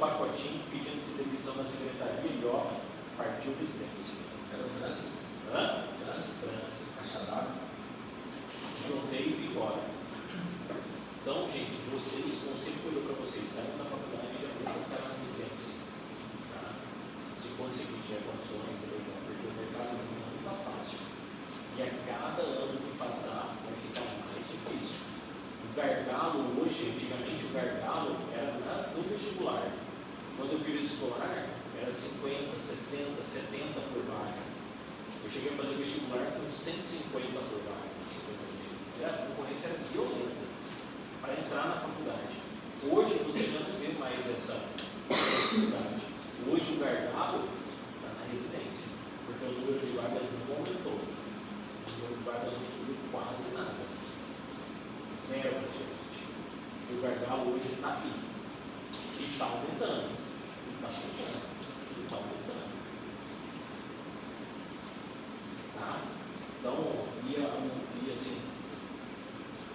pacotinho pedindo demissão na secretaria e ó, partiu presidência. Era o Francis? Hã? Francis. Caixa d'água. Juntei e vim embora. Então, gente, vocês, o conselho que eu dou para vocês, saiam da faculdade e já começaram na residência. Tá? Se conseguir, tiver condições, é legal, porque o mercado não está fácil. E a cada ano que passar, vai ficar mais difícil. O gargalo hoje, antigamente o gargalo era no vestibular. Quando eu fiz o escolar, era 50, 60, 70 por vaga. Eu cheguei a fazer vestibular com 150 por vaga. A concorrência era violenta para entrar na faculdade. Hoje você já não vê mais essa dificuldade. Hoje o gargalo está na residência, porque o número de vagas não aumentou. O número de vagas não subiu quase nada. Zero praticamente. E o gargalo hoje está aqui. E está aumentando. E está aumentando. E está aumentando. Tá? Então, e assim,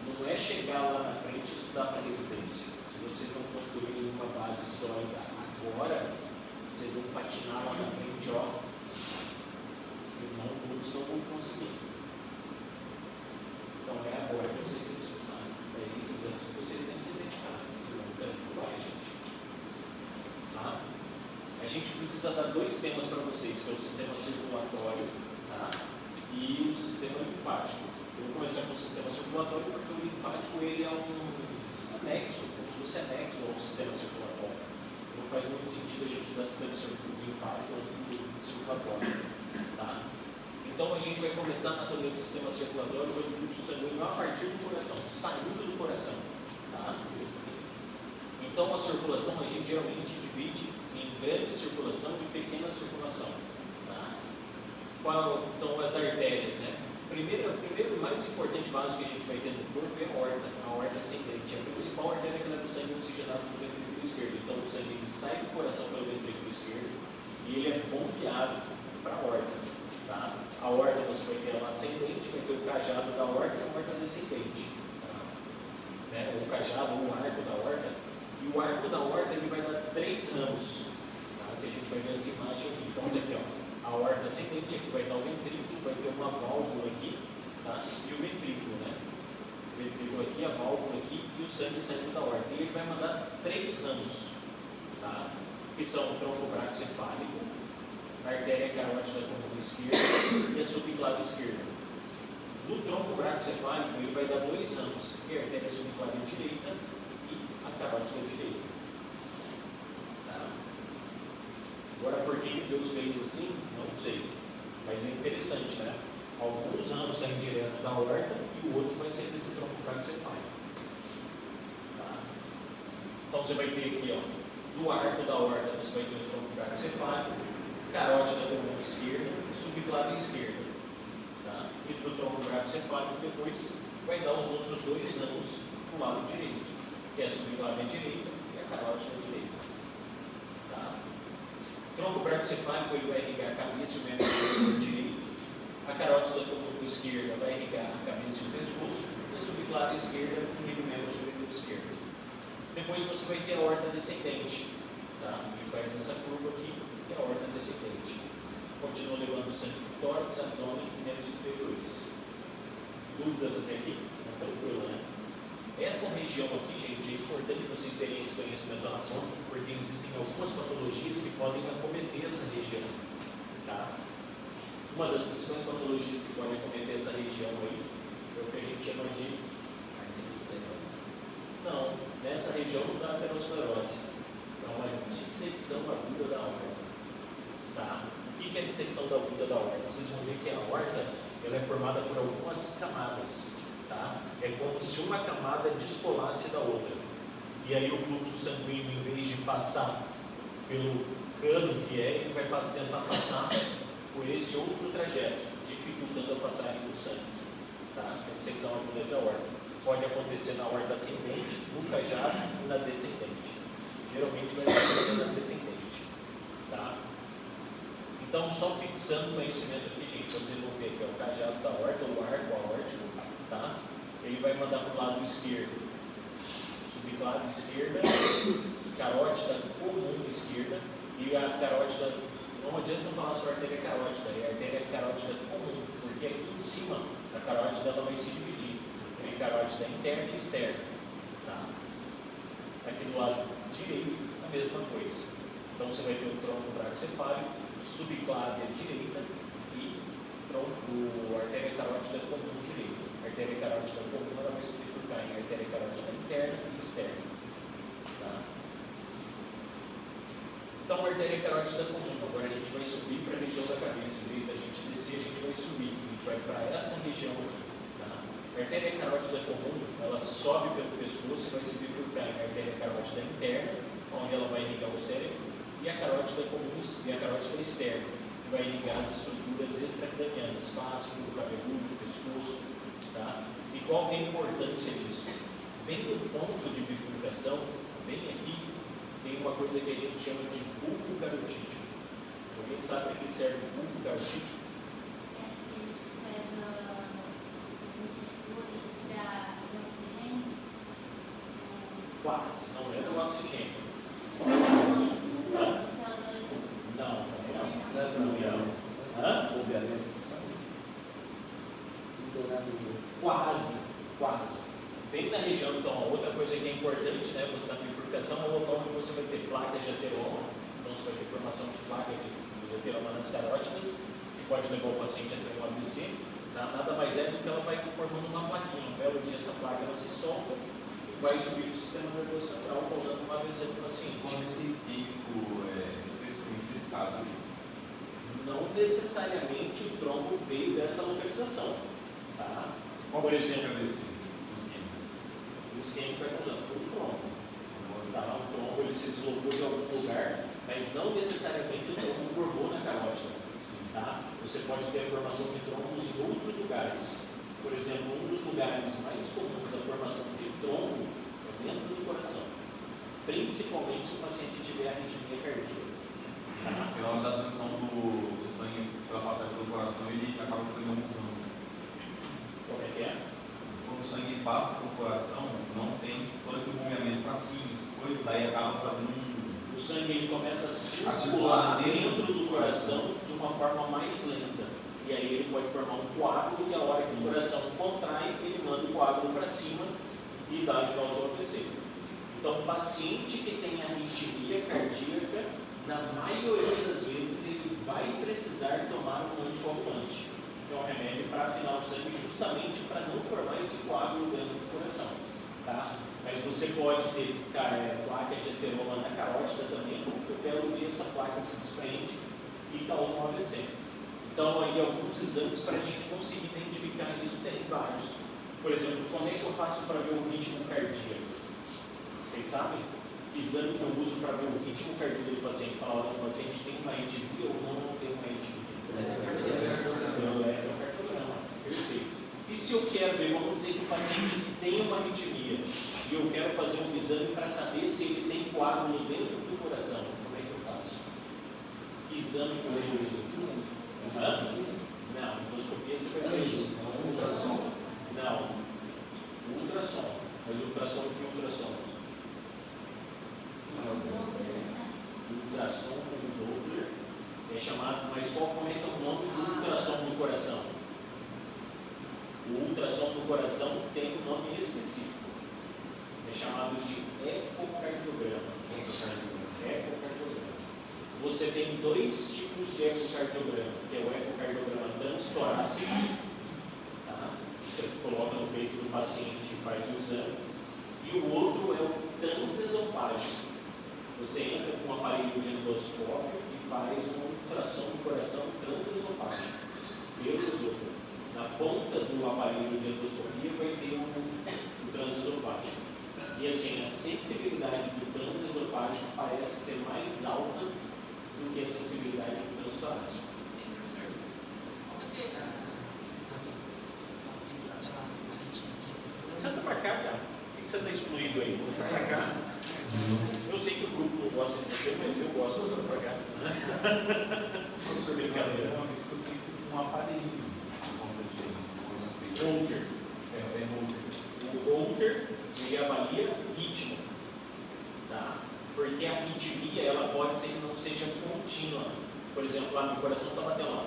não é chegar lá na frente e estudar para residência. Se vocês estão construindo uma base sólida agora, vocês vão patinar lá na frente, ó. E não todos não vão conseguir. Então é agora que vocês têm que estudar. É esses anos que vocês têm que se dedicar. Senão o tempo não vai, gente. Tá? A gente precisa dar dois temas para vocês, que é o sistema circulatório, tá? E o sistema linfático. Eu vou começar com o sistema circulatório porque o linfático ele é um anexo, como se fosse anexo ao sistema circulatório. Não faz muito sentido a gente dar sistema linfático antes do circulatório. Tá? Então a gente vai começar na teoria do sistema circulatório pelo fluxo sanguíneo a partir do coração, saindo do coração. Tá? Então a circulação a gente geralmente divide em grande circulação e pequena circulação. Tá? Então as artérias, né? Primeiro e mais importante básico que a gente vai ter no corpo é a aorta ascendente. A principal artéria que leva o sangue oxigenado do ventrículo esquerdo. Então o sangue ele sai do coração pelo ventrículo esquerdo e ele é bombeado para a aorta. Tá? A aorta você vai ter ela ascendente, vai ter o cajado da aorta e a aorta descendente. Tá? Né? O cajado ou o arco da aorta. E o arco da aorta ele vai dar 3 ramos. Tá? Que a gente vai ver essa imagem aqui. Então aqui, ó. A aorta ascendente aqui vai dar o ventrículo, vai ter uma válvula aqui, tá? E o ventrículo, né? O ventrículo aqui, a válvula aqui e o sangue saindo da aorta. E ele vai mandar 3 ramos, tá? Que são o tronco braquicefálico, a artéria carótida coluna esquerda e a subclave esquerda. No tronco braquicefálico ele vai dar 2 ramos, que é a artéria subclave direita e a carótida direita. Agora, por que Deus fez assim? Não sei. Mas é interessante, né? Alguns ramos saem direto da aorta e o outro vai sair desse tronco braquicefálico. Tá? Então, você vai ter aqui, ó, do arco da aorta, você vai ter o tronco braquicefálico, carótida da coluna esquerda, subclave esquerda. Tá? E do tronco braquicefálico, depois vai dar os outros 2 ramos para o lado direito, que é a subclave direita e a carótida direita. O tronco braquicefálico ele vai irrigar a cabeça e o membro superior direito, a carótida da coluna esquerda vai irrigar a cabeça e o pescoço, e a subclave esquerda irriga o membro superior esquerdo. Depois você vai ter a aorta descendente, tá? Ele faz essa curva aqui e a aorta descendente. Continua levando sangue para o tórax, abdômen e membros inferiores. Dúvidas até aqui? Tá tranquilo, né? Essa região aqui, gente, é importante vocês terem esse conhecimento anatômico, porque existem algumas patologias que podem acometer essa região. Tá? Uma das principais patologias que podem acometer essa região aí é o que a gente chama de arteriosclerose. Não, nessa região não dá arteriosclerose. É uma dissecção aguda da aorta. Tá? O que é dissecção aguda da aorta? Vocês vão ver que a aorta ela é formada por algumas camadas. Tá? É como se uma camada descolasse da outra. E aí o fluxo sanguíneo, em vez de passar pelo cano que é, ele vai tentar passar por esse outro trajeto, dificultando a passagem do sangue. Tá? A dissecção aguda da aorta. Pode acontecer na aorta ascendente, no cajado e na descendente. Geralmente vai acontecer na descendente. Tá? Então, só fixando o conhecimento aqui, gente, vocês vão ver que é o cajado da aorta, o arco aórtico. Tá? Ele vai mandar para o lado esquerdo, subclave esquerda, carótida comum E a carótida, não adianta falar só artéria carótida, é a artéria carótida comum, porque aqui em cima a carótida ela vai se dividir entre carótida interna e externa. Tá? Aqui do lado direito, a mesma coisa. Então você vai ter o tronco braquicefálico, subclávia direita e tronco, artéria carótida comum direita. A artéria carótida comum ela vai se bifurcar em artéria carótida interna e externa. Tá? Então, a artéria carótida comum, agora a gente vai subir para a região da cabeça. Em vez da gente descer, a gente vai subir. A gente vai para essa região aqui. Tá? A artéria carótida comum, ela sobe pelo pescoço e vai se bifurcar em artéria carótida interna, onde ela vai irrigar o cérebro, e a carótida comum e a carótida externa, que vai irrigar as estruturas extracranianas, face, couro cabeludo, pescoço. Tá? E qual que é a importância disso? Bem no ponto de bifurcação, bem aqui, tem uma coisa que a gente chama de bulbo carotídeo. Alguém sabe para que serve o bulbo carotídeo? Quase, não é do oxigênio. Não, quase. Bem na região, então, outra coisa que é importante, né, você na bifurcação é o local onde você vai ter placas de ateroma, então você vai ter formação de placa de ateroma nas carótidas, que pode levar o paciente a ter um AVC, tá? Nada mais é do que ela vai formando uma plaquinha, um belo dia essa placa ela se solta e vai subir o sistema nervoso central, causando um AVC no paciente. Quando esse isquímico especificamente nesse caso aqui? Não necessariamente o trombo veio dessa localização, tá? Por exemplo, desse o isquêmico vai causando o trombo. Tá? O trombo ele se deslocou de algum lugar, mas não necessariamente o trombo formou na carótida. Tá? Você pode ter a formação de trombos em outros lugares. Por exemplo, um dos lugares mais comuns da formação de trombo é dentro do coração, principalmente se o paciente tiver arritmia cardíaca. Pela hora da transição do sangue pela passagem pelo coração, ele acaba ficando confusão. Como é que é? Quando o sangue passa pelo coração, não tem todo aquele movimento para cima, essas coisas, daí acaba fazendo O sangue ele começa a circular dentro do coração de uma forma mais lenta. E aí ele pode formar um coágulo e a hora que o coração contrai, ele manda o coágulo para cima e dá de causa o AVC. Então, o paciente que tem arritmia cardíaca, na maioria das vezes, ele vai precisar tomar um anticoagulante, que é um remédio para afinar o sangue, justamente para não formar esse coágulo dentro do coração. Tá? Mas você pode ter placa de ateroma na carótida também, porque um belo dia essa placa se desprende e causa um AVC. Então, aí alguns exames para a gente conseguir identificar isso, tem vários. Por exemplo, como é que eu faço para ver o ritmo cardíaco? Vocês sabem? Que exame que eu uso para ver o ritmo cardíaco do paciente, falar que o paciente tem uma arritmia ou não tem uma arritmia? Eletrocardiograma. Perfeito. E se eu quero ver, vamos dizer que o paciente tem uma arritmia e eu quero fazer um exame para saber se ele tem coágulo dentro do coração, como é que eu faço? Que exame que eu uso? Não, endoscopia você vai ver isso. Ultrassom? Não, ultrassom. Mas ultrassom, o que é ultrassom? Ultrassom com Doppler é chamado, mas como é que é o nome do ultrassom do coração? O ultrassom do coração tem um nome específico. É chamado de ecocardiograma. Ecocardiograma. Você tem dois tipos de ecocardiograma, que é o ecocardiograma transtorácico, tá? Você coloca no peito do paciente e faz o exame, e o outro é o transesofágico. Você entra com um aparelho de endoscópio e faz um ultrassom do coração transesofágico, pelo esôfago. Na ponta do aparelho de endoscopia vai ter o transesofágico. E assim, a sensibilidade do transesofágico parece ser mais alta do que a sensibilidade do transtorácico. Senta pra cá, cara. Por que você está excluído aí? Senta pra cá. Eu sei que o grupo não gosta de você, mas eu gosto de você pra cá. Professor, brincadeira. Uma vez que eu fiquei com um aparelho. Holter. É Holter. O Holter, ele avalia ritmo. Tá? Porque Porque a arritmia, ela pode ser que não seja contínua. Por exemplo, lá meu coração está batendo lá.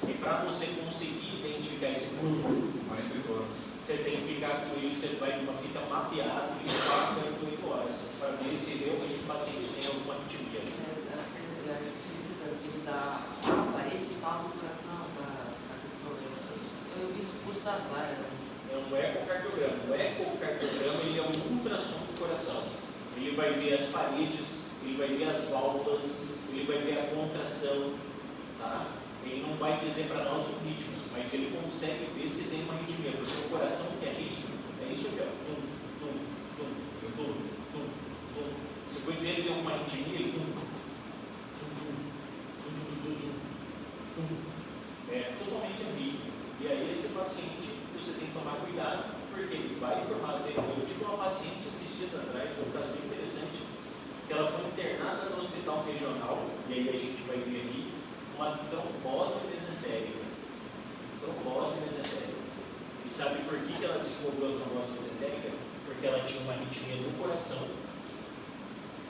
E para você conseguir identificar esse ponto, 48 horas. você tem que ficar com ele, você vai numa fita mapeada de 4 a 48 horas, para ver se realmente o paciente tem alguma arritmia. Acho que você sabe que ele dá a parede e tal do coração, a questão eu vi isso curso da Zaya. É um ecocardiograma. O ecocardiograma, ele é um ultrassom do coração. Ele vai ver as paredes, ele vai ver as válvulas, ele vai ver a contração, tá? Ele não vai dizer para nós o ritmo, mas ele consegue ver se tem uma arritmia, porque o coração que é ritmo, é isso aqui, ó. Tum, tum, tum, tum, tum, tum. Se for dizer que tem uma arritmia, ele tum, tum, tum, tum, tum, tum, tum, tum. É totalmente arrítmico. E aí esse paciente, você tem que tomar cuidado, porque ele vai informar. Eu tive uma paciente esses dias atrás, foi um caso bem interessante, que ela foi internada no hospital regional, e aí a gente vai ver aqui, uma trombose mesentérica. Trombose mesentérica. E sabe por que ela desenvolveu a trombose mesentérica? Porque ela tinha uma arritmia no coração,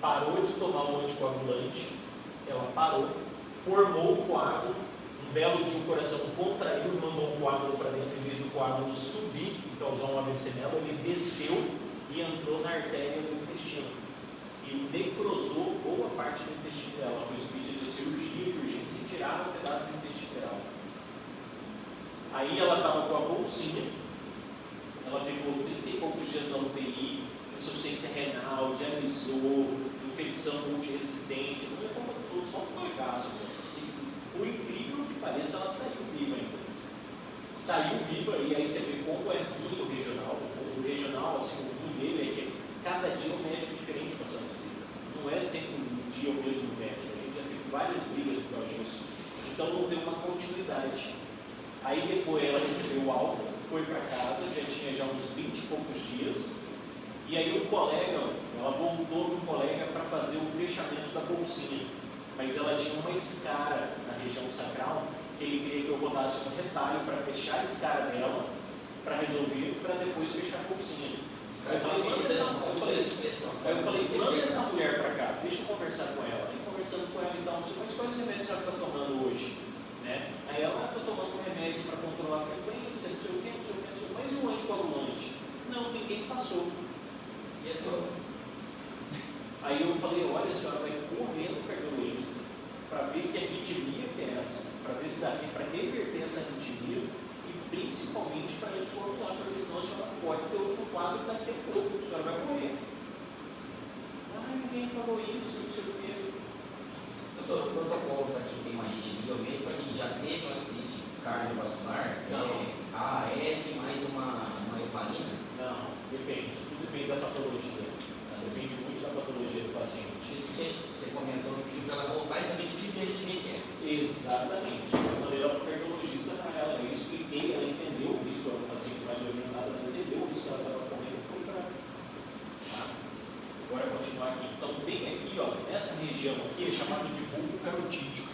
parou de tomar um anticoagulante, ela parou, formou o coágulo, um belo dia o coração contraiu e mandou um coágulo para dentro, em vez do coágulo subir e causar um AVC nela, ele desceu e entrou na artéria do intestino. E necrosou boa parte do intestino dela. Ela foi submetida a cirurgia de urgência e tiraram um pedaço do intestino dela. Aí ela estava com a bolsinha, ela ficou 30 e poucos dias na UTI, insuficiência renal, dialisou, infecção multiresistente, não é só um bagaço. O incrível que pareça, ela saiu viva ainda. Saiu viva, e aí você vê como é ruim o regional. O regional, assim, o ruim dele é que cada dia é um médico diferente passando visita. Não é sempre um dia o mesmo médico. A gente já teve várias brigas por causa disso. Então não tem uma continuidade. Aí depois ela recebeu o alta, foi para casa, já tinha já uns 20 e poucos dias. E aí o colega, ela voltou no colega para fazer o fechamento da bolsinha. Mas ela tinha uma escara na região sacral, que ele queria que eu botasse um retalho para fechar a escara dela, para resolver, para depois fechar a bolsinha. Aí eu falei, manda essa mulher para cá, deixa eu conversar com ela. Aí conversando com ela, então, mas quais remédios ela está tomando hoje? Né? Aí ela está tomando um remédio para controlar a frequência, não sei o que, não sei o que, não sei o que, mas e um anticoagulante? Não, ninguém passou. Aí eu falei, olha, a senhora vai correr no cardiologista para ver que arritmia que é essa, para ver se dá tempo para reverter essa arritmia e principalmente para anticoagular, porque senão a senhora pode ter outro quadro daqui a pouco, a senhora vai morrer. Ah, ninguém falou isso, não sei o quê. O protocolo para quem tem uma arritmia, ou mesmo para quem já teve um acidente cardiovascular, é AS mais uma heparina? Não, depende, tudo depende da patologia. Depende muito da patologia do paciente. Isso que você comentou, que pediu para ela voltar e saber que tipo de arritmia que é. Exatamente. Eu mandei ela para o cardiologista para ela, eu expliquei, ela entendeu o risco, ela é um paciente mais orientada, ela entendeu o risco que ela estava correndo e foi para ela. Tá? Agora continuar aqui. Então, bem aqui, ó, nessa região aqui é chamado de bulbo carotídeo.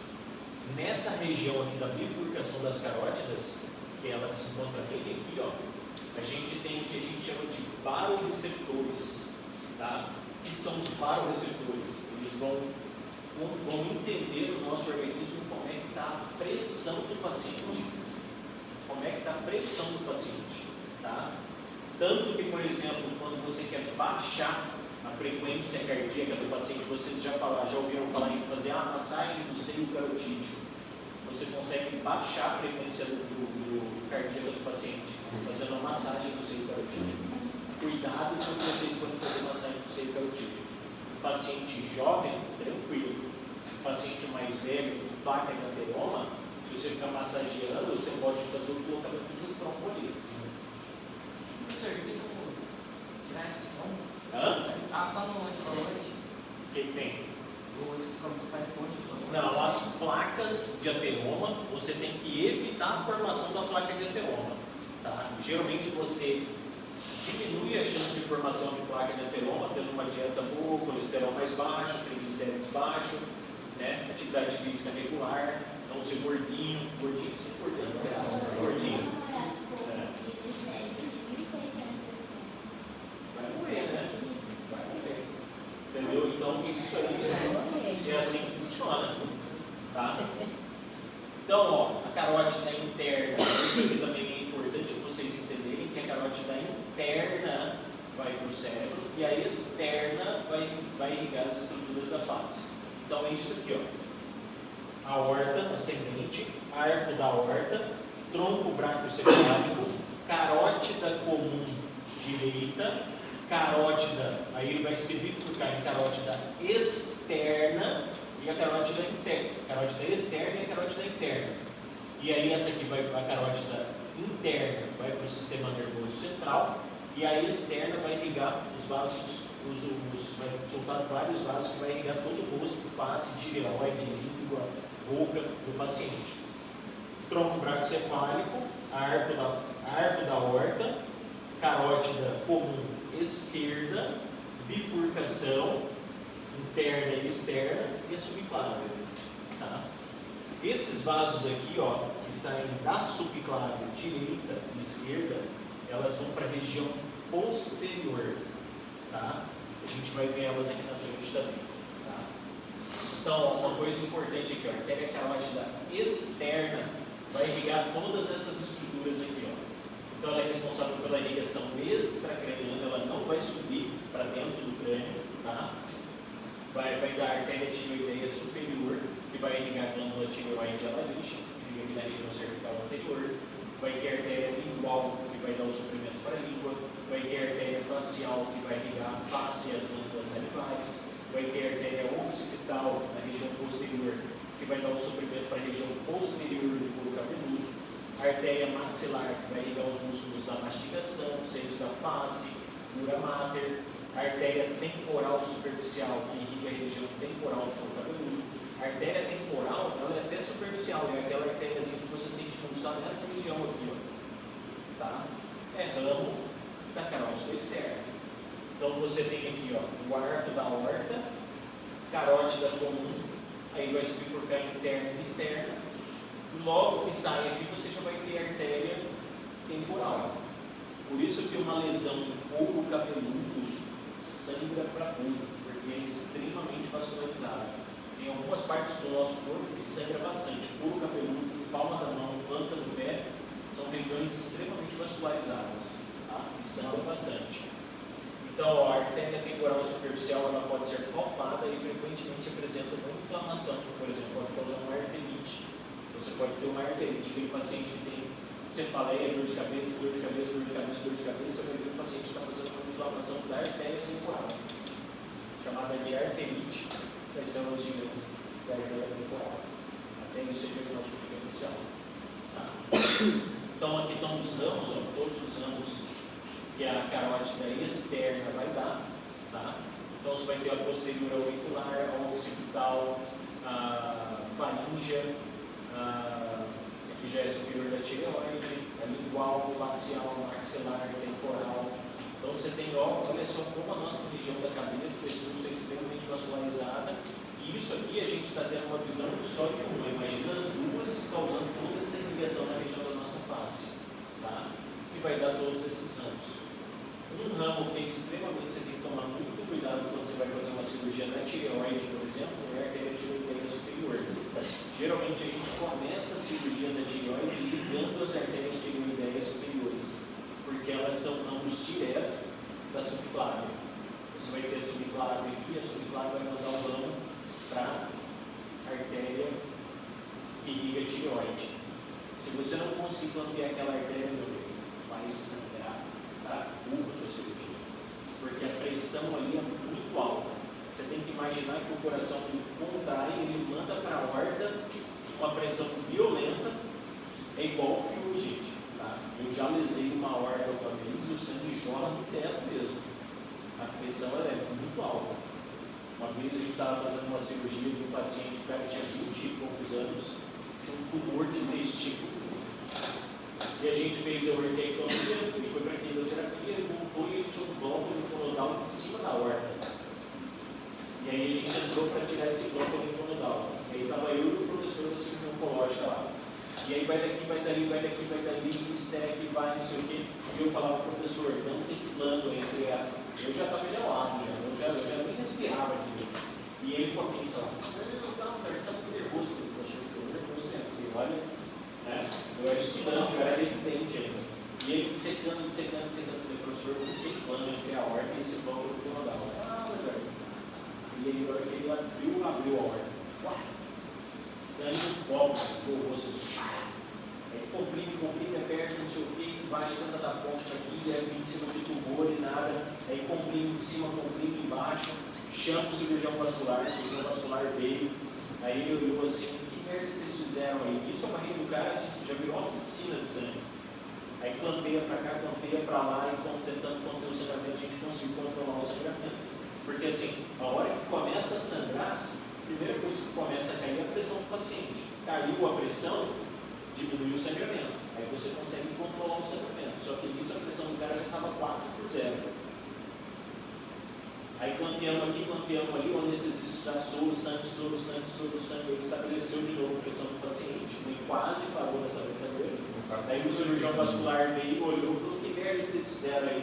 Nessa região aqui da bifurcação das carótidas, que ela se encontra bem aqui, ó, a gente tem o que a gente chama de baroreceptores. Tá? O que são os baroreceptores? Eles vão entender no nosso organismo como é que está a pressão do paciente. Como é que está a pressão do paciente. Tá? Tanto que, por exemplo, quando você quer baixar a frequência cardíaca do paciente, vocês já ouviram falar em fazer a massagem do seio carotídeo. Você consegue baixar a frequência do cardíaco do paciente, fazendo a massagem do seio carotídeo. Cuidado quando vocês forem fazer massagem do seio carotídeo. O paciente jovem, tranquilo. O paciente mais velho, com placa de ateroma, se você ficar massageando, você pode fazer o deslocamento do tronco ali. Professor, tem como tirar esses trombos? Só no anticoagulante? O que tem? Ou esses trombos saem com anticoagulante? Não, as placas de ateroma, você tem que evitar a formação da placa de ateroma. Tá? Geralmente você diminui a chance de formação de placa de ateroma, tendo uma dieta boa, colesterol mais baixo, triglicéridos baixo, né? Atividade física regular, não ser gordinho sem gordinho, gordinho. isso aí é assim que funciona. Tá? Então, ó, a carótida interna, isso aqui também é importante vocês entenderem que a carótida interna vai para o cérebro e a externa vai irrigar as estruturas da face. Então é isso aqui, ó. Aorta ascendente, arco da aorta, tronco braquiocefálico, carótida comum direita, carótida, aí ele vai se bifurcar em carótida externa e a carótida interna. Carótida externa e a carótida interna. E aí essa aqui vai, a carótida interna vai para o sistema nervoso central e a externa vai irrigar os vasos, vai soltar vários vasos que vai irrigar todo o rosto, face, tireoide, língua, boca do paciente. Tronco braquiocefálico, arco da aorta, carótida comum esquerda, bifurcação interna e externa e a subclávia. Tá? Esses vasos aqui, ó, que saem da subclávia direita e esquerda, elas vão para a região posterior. Tá? A gente vai ver elas aqui na frente também. Tá? Então, uma coisa importante aqui, ó, a artéria carótida externa vai irrigar todas essas estruturas aqui, ó. Então ela é responsável pela irrigação extracraniana, ela não vai subir para dentro do crânio, tá? Vai dar a artéria tireoideia superior, que vai irrigar a glândula tireoide e a laringe, que fica aqui na região cervical anterior. Vai ter a artéria lingual, que vai dar o suprimento para a língua. Vai ter a artéria facial, que vai irrigar a face e as glândulas salivares. Vai ter a artéria occipital, na região posterior, que vai dar o suprimento para a região posterior do couro cabeludo. A artéria maxilar, que vai irrigar os músculos da mastigação, seios da face, dura mater. A artéria temporal superficial, que irriga a região temporal do couro cabeludo. A artéria temporal, ela é até superficial, é aquela artériazinha que você sente pulsar nessa região aqui, ó. Tá? É ramo da carótida externa. Então você tem aqui, ó, o arco da aorta, carótida comum, aí vai se bifurcar interna e externa. Logo que sai aqui, você já vai ter artéria temporal. Por isso que uma lesão no couro cabeludo sangra para burro, porque é extremamente vascularizado. Tem algumas partes do nosso corpo que sangra bastante. Couro cabeludo, palma da mão, planta do pé, são regiões extremamente vascularizadas, tá? E sangra bastante. Então, a artéria temporal superficial ela pode ser palpada e frequentemente apresenta uma inflamação, por exemplo, pode causar uma arterite. Você pode ter uma arterite, aquele paciente que tem cefaleia, dor de cabeça, dor de cabeça, dor de cabeça, dor de cabeça, você vai ver que o paciente está fazendo uma inflamação da artéria temporal, chamada de arterite das células gigantes da artéria temporal. Até isso é diagnóstico diferencial. Tá? Então, aqui estão os ramos, ó, todos os ramos que a carótida externa vai dar. Tá? Então, você vai ter a posterior auricular, a occipital, a faríngea, aqui já é superior da tireoide, a lingual, facial, maxilar, temporal. Então você tem, ó, olha só como a nossa região da cabeça, esse osso é extremamente vascularizada. E isso aqui a gente está tendo uma visão só de uma. Imagina as duas causando toda essa irrigação na região da nossa face. Tá? E vai dar todos esses ramos. Um ramo que é extremamente, você tem que tomar muito cuidado quando você vai fazer uma cirurgia na tireoide, por exemplo, é a artéria tireoideia superior. Geralmente a gente começa a cirurgia da tireoide ligando as artérias tireoideias superiores, porque elas são ramos direto da subclávia. Você vai ter a subclávia aqui, a subclávia vai mandar um ramo para a artéria que irriga a tireoide. Se você não conseguir clampear aquela artéria, vai sangrar para burro a sua cirurgia, porque a pressão ali é muito alta. Você tem que imaginar que o coração ele contrai, ele manda para a aorta uma pressão violenta, é igual fluidite. Tá? Eu já lesei uma aorta uma vez e o sangue jorra no teto mesmo. A pressão ela é muito alta. Uma vez a gente estava fazendo uma cirurgia de um paciente que tinha 20 e poucos anos, tinha um tumor de testículo. E a gente fez a orteectomia, ele foi para a quimioterapia, ele voltou e ele tinha um bloco linfonodal em cima da aorta. E aí a gente entrou para tirar esse bloco linfonodal. E aí estava eu e o professor da cirurgia oncológica lá. E aí vai daqui, vai dali, vai daqui, vai dali, segue, vai, não sei o quê. E eu falava, professor, não tem plano entre a... Eu já estava gelado, eu já nem respirava aqui. sentando. Falei, professor, não tem plano entre a aorta e esse plano frontal. Velho. E aí, na hora que ele abriu a aorta. Sangue, fogo, o rosto. Aí comprime, aperta, não sei o que, vai tenta da ponta aqui, aí em cima de tumor e nada. Aí comprime em cima, comprime embaixo. Chama o cirurgião vascular veio. Aí ele olhou assim, que merda vocês fizeram aí? Isso a barriga do cara já virou uma piscina de sangue. Aí clampeia para cá, clampeia para lá, então tentando conter o sangramento, a gente conseguiu controlar o sangramento. Porque assim, a hora que começa a sangrar, a primeira coisa que começa a cair é a pressão do paciente. Caiu a pressão, diminuiu o sangramento. Aí você consegue controlar o sangramento. Só que nisso a pressão do cara já estava 4/0. Aí clampeamos aqui, clampeamos ali, o anestesista dá soro, sangue, ele estabeleceu de novo a pressão do paciente, ele quase parou nessa brincadeira. Aí o cirurgião vascular veio, olhou e falou, que merda que vocês fizeram aí?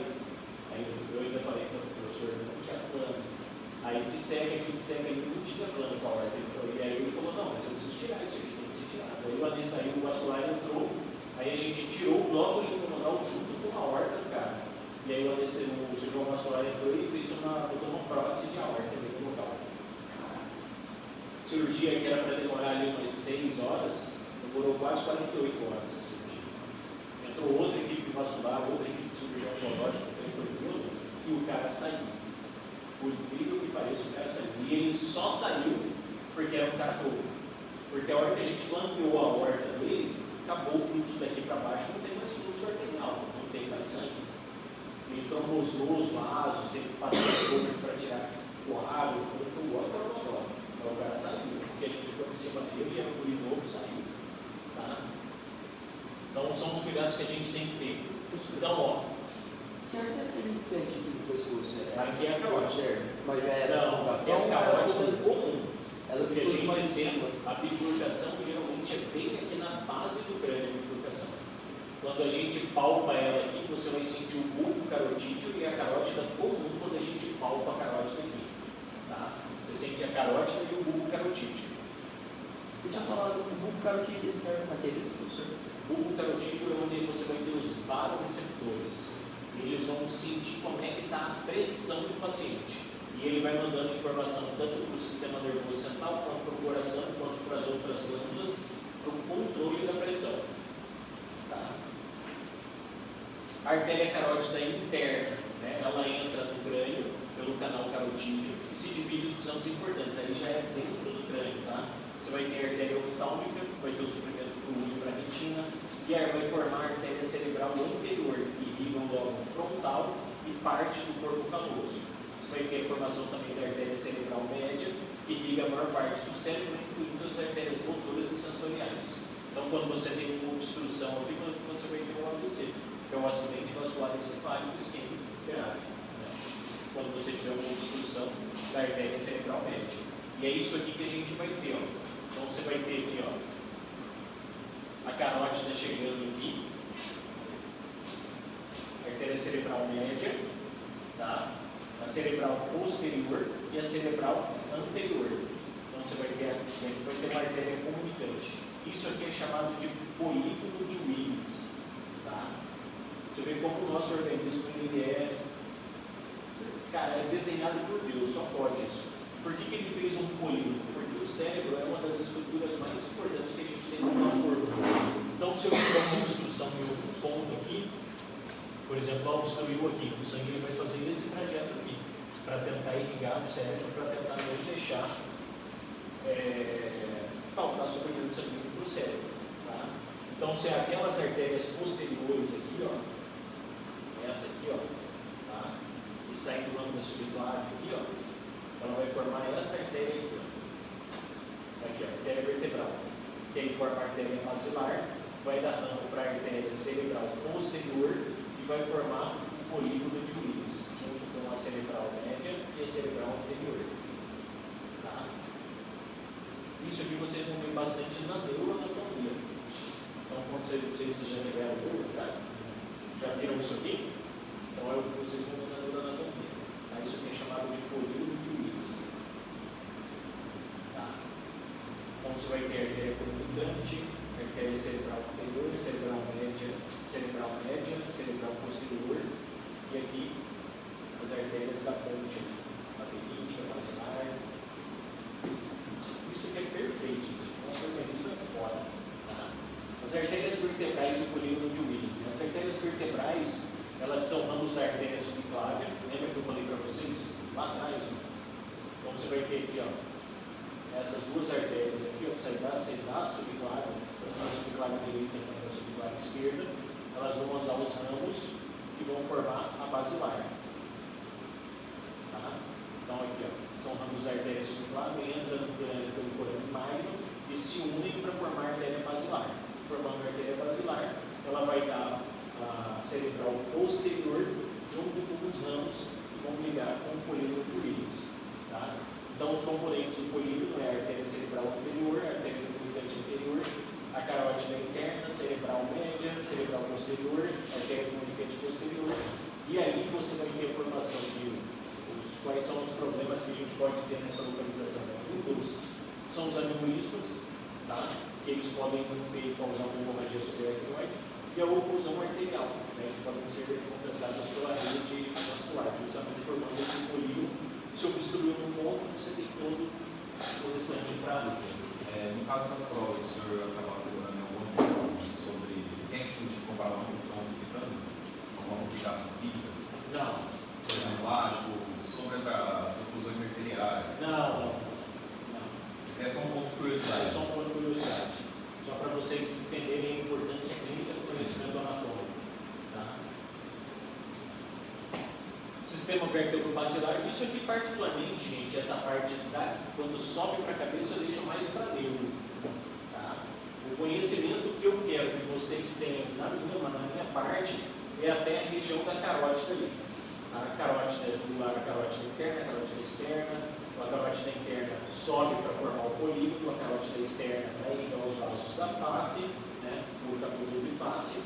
Aí eu ainda falei, professor, não tinha plano. Aí disseca aqui, não tinha plano com a horta. E aí ele falou, não, mas eu preciso tirar isso aqui, tem que ser tirado. Aí o anestesista vascular entrou, aí a gente tirou o bloco linfonodal junto com a horta do cara. E aí o cirurgião vascular entrou e botou uma prótese de aorta ali no local. Cirurgia que era para demorar ali umas 6 horas, demorou quase 48 horas. Entrou outra equipe vascular, outra equipe de cirurgião oncológico, e o cara saiu. Por incrível que pareça, o cara saiu. E ele só saiu porque era um cara novo. Porque a hora que a gente clampeou a aorta dele, acabou o fluxo daqui para baixo, não tem mais fluxo arterial, não tem mais sangue. Ele trombosou os vasos, teve que passar o corpo para tirar o água, foi igual para o Rodó. Então o cara saiu, porque a gente ficou em cima dele e era por novo e saiu. Tá? Então são os cuidados que a gente tem que ter. Então, ó. Que artéria que a gente sente aqui no pescoço? Aqui é a carótida. Mas já era não, bifurcação? é a carótida comum. Ela porque a gente sente a bifurcação geralmente é bem aqui na base do crânio, a bifurcação. Quando a gente palpa ela aqui, você vai sentir o bulbo carotídeo e a carótida comum quando a gente palpa a carótida aqui. Tá? Você sente a carótida e o bulbo carotídeo. Você tinha falado que o bulbo carotídeo serve para quê, professor? O bulbo carotídeo é onde você vai ter os baroreceptores. Eles vão sentir como é que está a pressão do paciente. E ele vai mandando informação tanto para o sistema nervoso central, quanto para o coração, quanto para as outras glândulas, para o controle da pressão. Tá? A artéria carótida interna, né, ela entra no crânio pelo canal carotídeo e se divide em ramos importantes. Aí já é dentro do crânio, tá? Você vai ter a artéria oftálmica, vai ter o suprimento para o olho e para a retina, que vai formar a artéria cerebral anterior, que irriga o lobo frontal e parte do corpo caloso. Você vai ter a formação também da artéria cerebral média, que irriga a maior parte do cérebro, incluindo as artérias motoras e sensoriais. Então, quando você tem uma obstrução aqui, você vai ter um AVC, que é um acidente vascular encefálico isquêmico grave. Né? Quando você tiver uma obstrução da artéria cerebral média. E é isso aqui que a gente vai ter. Ó. Então, você vai ter aqui, ó, a carótida chegando aqui, a artéria cerebral média, tá? A cerebral posterior e a cerebral anterior. Então, você vai ter uma artéria comunicante. Isso aqui é chamado de polígono de Willis. Tá? Você vê como o nosso organismo ele é desenhado por Deus, só pode isso. Por que ele fez um polígono? Porque o cérebro é uma das estruturas mais importantes que a gente tem no nosso corpo. Então, se eu tiver uma obstrução em um ponto aqui, por exemplo, obstruiu aqui, o sangue ele vai fazer esse trajeto aqui, para tentar irrigar o cérebro, para tentar não deixar faltar suprimento sanguíneo para o cérebro. Tá? Então, se aquelas artérias posteriores aqui, ó, essa aqui, ó, tá? E saindo do âmbito subclávio aqui, ó, ela vai formar essa artéria aqui, ó. Aqui, ó, artéria vertebral. Que aí forma a artéria basilar, vai dar ramo para a artéria cerebral posterior e vai formar o polígono de Willis, junto com a cerebral média e a cerebral anterior. Tá? Isso aqui vocês vão ver bastante na neuroanatomia. Então, quando vocês já tiveram neuro, tá? Já viram isso aqui? Então, é o que vocês vão ver na neuroanatomia. Tá? Isso aqui é chamado de polígono de Willis. Tá? Então, você vai ter a artéria comunicante, artéria cerebral anterior, cerebral média, cerebral posterior as artérias da ponte laterítica, basilar. Isso aqui é perfeito, gente. Nosso organismo é foda. Tá? As artérias vertebrais do polígono de Willis. Né? As artérias vertebrais, elas são ramos da artéria subclávia. Lembra que eu falei para vocês? Lá atrás, ó. Então você vai ter aqui, ó. Essas duas artérias aqui, ó, que saem da subclávia, tanto da subclávia direita quanto da subclávia esquerda, elas vão mandar os ramos e vão formar a basilar. Tá? Então aqui, ó, são ramos da artéria subclávia, entram pelo forame magno e se unem para formar a artéria basilar. Formando a artéria basilar, ela vai dar a cerebral posterior junto com os ramos que vão ligar com o polígono de Willis. Tá? Então, os componentes do polígono é a artéria cerebral anterior, a artéria comunicante anterior, a carótida interna, cerebral média, cerebral posterior, artéria comunicante posterior. E aí você vai ter a formação de quais são os problemas que a gente pode ter nessa localização. Um dos são os aneurismas, tá? Que eles podem romper e causar uma hemorragia subaracnoide, e a oclusão arterial, né? Eles podem ser compensados pela rede vascular, justamente formando esse polígono. Se obstruir um ponto, você tem todo o restante entrado. No caso da prova, o senhor acabou pegando alguma questão sobre quem que a gente comparar uma questão explicando alguma complicação química? Não. Por exemplo, lá, sobre as oclusões arteriais. Não. Isso é só um ponto de curiosidade. É só um ponto de curiosidade. Só para vocês entenderem a importância clínica do conhecimento anatômico. Tá? Sistema vértebro-basilar, isso aqui particularmente, gente, essa parte quando sobe para a cabeça eu deixo mais para neuro. Tá? O conhecimento que eu quero que vocês tenham na minha parte é até a região da carótida ali. A carótida jugular, a carótida interna, a carótida externa. A carótida interna sobe para formar o polígono, a carótida externa vai ligar os vasos da face, né, o capítulo de face.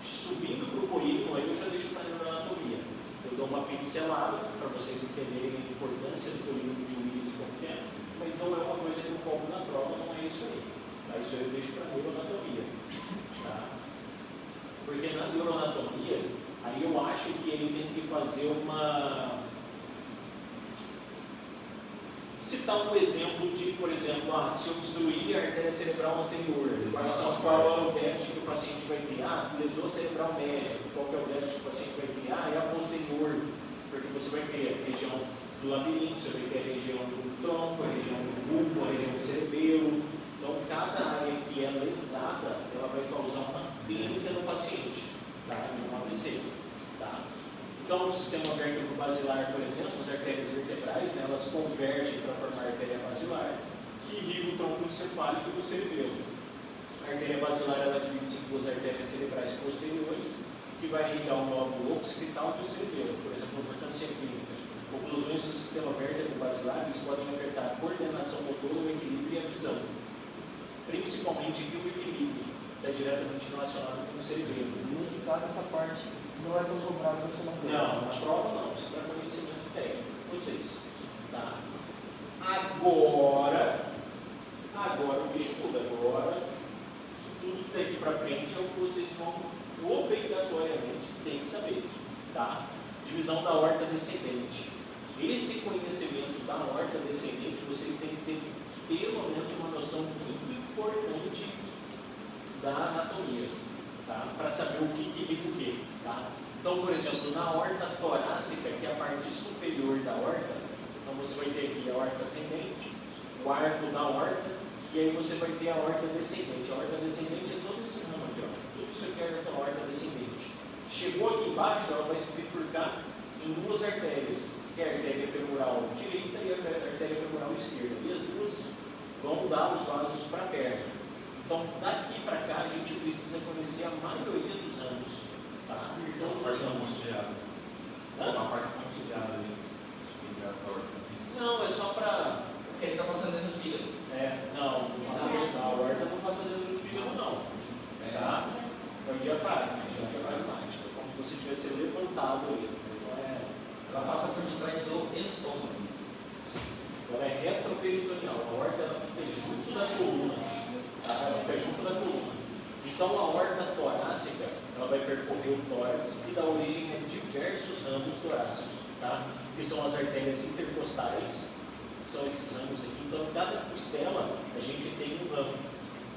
Subindo para o polígono, aí eu já deixo para a neuroanatomia. Eu dou uma pincelada para vocês entenderem a importância do polígono de Willis e como que é, mas não é uma coisa que eu coloco na prova, não é isso aí. Tá? Isso aí eu deixo para a neuroanatomia. Tá? Porque na neuroanatomia, aí eu acho que ele tem que fazer uma... citar um exemplo de, por exemplo, se obstruir a artéria cerebral anterior, qual é o déficit que o paciente vai ter? Se lesou cerebral média, qual que é o déficit que o paciente vai ter? É a posterior, porque você vai ter a região do labirinto, você vai ter a região do tronco, a região do bulbo, a região do cerebelo. Então, cada área que é lesada, ela vai causar uma clínica no paciente, tá? Uma AVC, tá? Então, o sistema vértebro-basilar, por exemplo, as artérias vertebrais, né, elas convergem para formar a artéria basilar e irrigam o tronco encefálico do cerebelo. A artéria basilar ela divide-se em duas artérias cerebrais posteriores, que vai irrigar o lóbulo occipital do cerebelo, por exemplo, importância clínica. Oclusões do sistema vértebro-basilar podem afetar a coordenação motora, o equilíbrio e a visão. Principalmente aqui o equilíbrio, está diretamente relacionado com o cerebelo. Nesse caso, essa parte não é tão cobrada no seu nome. Não, na prova não, isso é para conhecimento técnico, vocês. Tá? Agora o bicho muda. Agora, tudo daqui para frente é o que vocês vão obrigatoriamente ter que saber. Tá? Divisão da horta descendente. Esse conhecimento da horta descendente, vocês têm que ter pelo menos uma noção muito importante da anatomia, tá? Para saber o que irrita o que. Tá? Então, por exemplo, na horta torácica, que é a parte superior da horta, então você vai ter aqui a horta ascendente, o arco da horta, e aí você vai ter a horta descendente. A horta descendente é todo esse ramo aqui, ó. Tudo isso aqui é a horta descendente. Chegou aqui embaixo, ela vai se bifurcar em duas artérias, que é a artéria femoral direita e a artéria femoral esquerda. E as duas vão dar os vasos para a perna. Então, daqui para cá, a gente precisa conhecer a maioria dos ramos. Tá? Então, os ramos. Uma parte pontilhada ali. Não, é só para. Porque ele está passando dentro do fígado. Não, a horta não passa dentro do fígado, não. Tá? É o diafragma, é diafragmática, como se você tivesse levantado ele. Ela passa por detrás do estômago. Sim. Ela é retroperitoneal. A horta ela fica junto da coluna. Tá? Ela fica junto da coluna. Então a horta torácica ela vai percorrer o tórax e dá origem a diversos ramos torácicos. tá? Que são as artérias intercostais, são esses ramos aqui. Então, cada costela, a gente tem um ramo.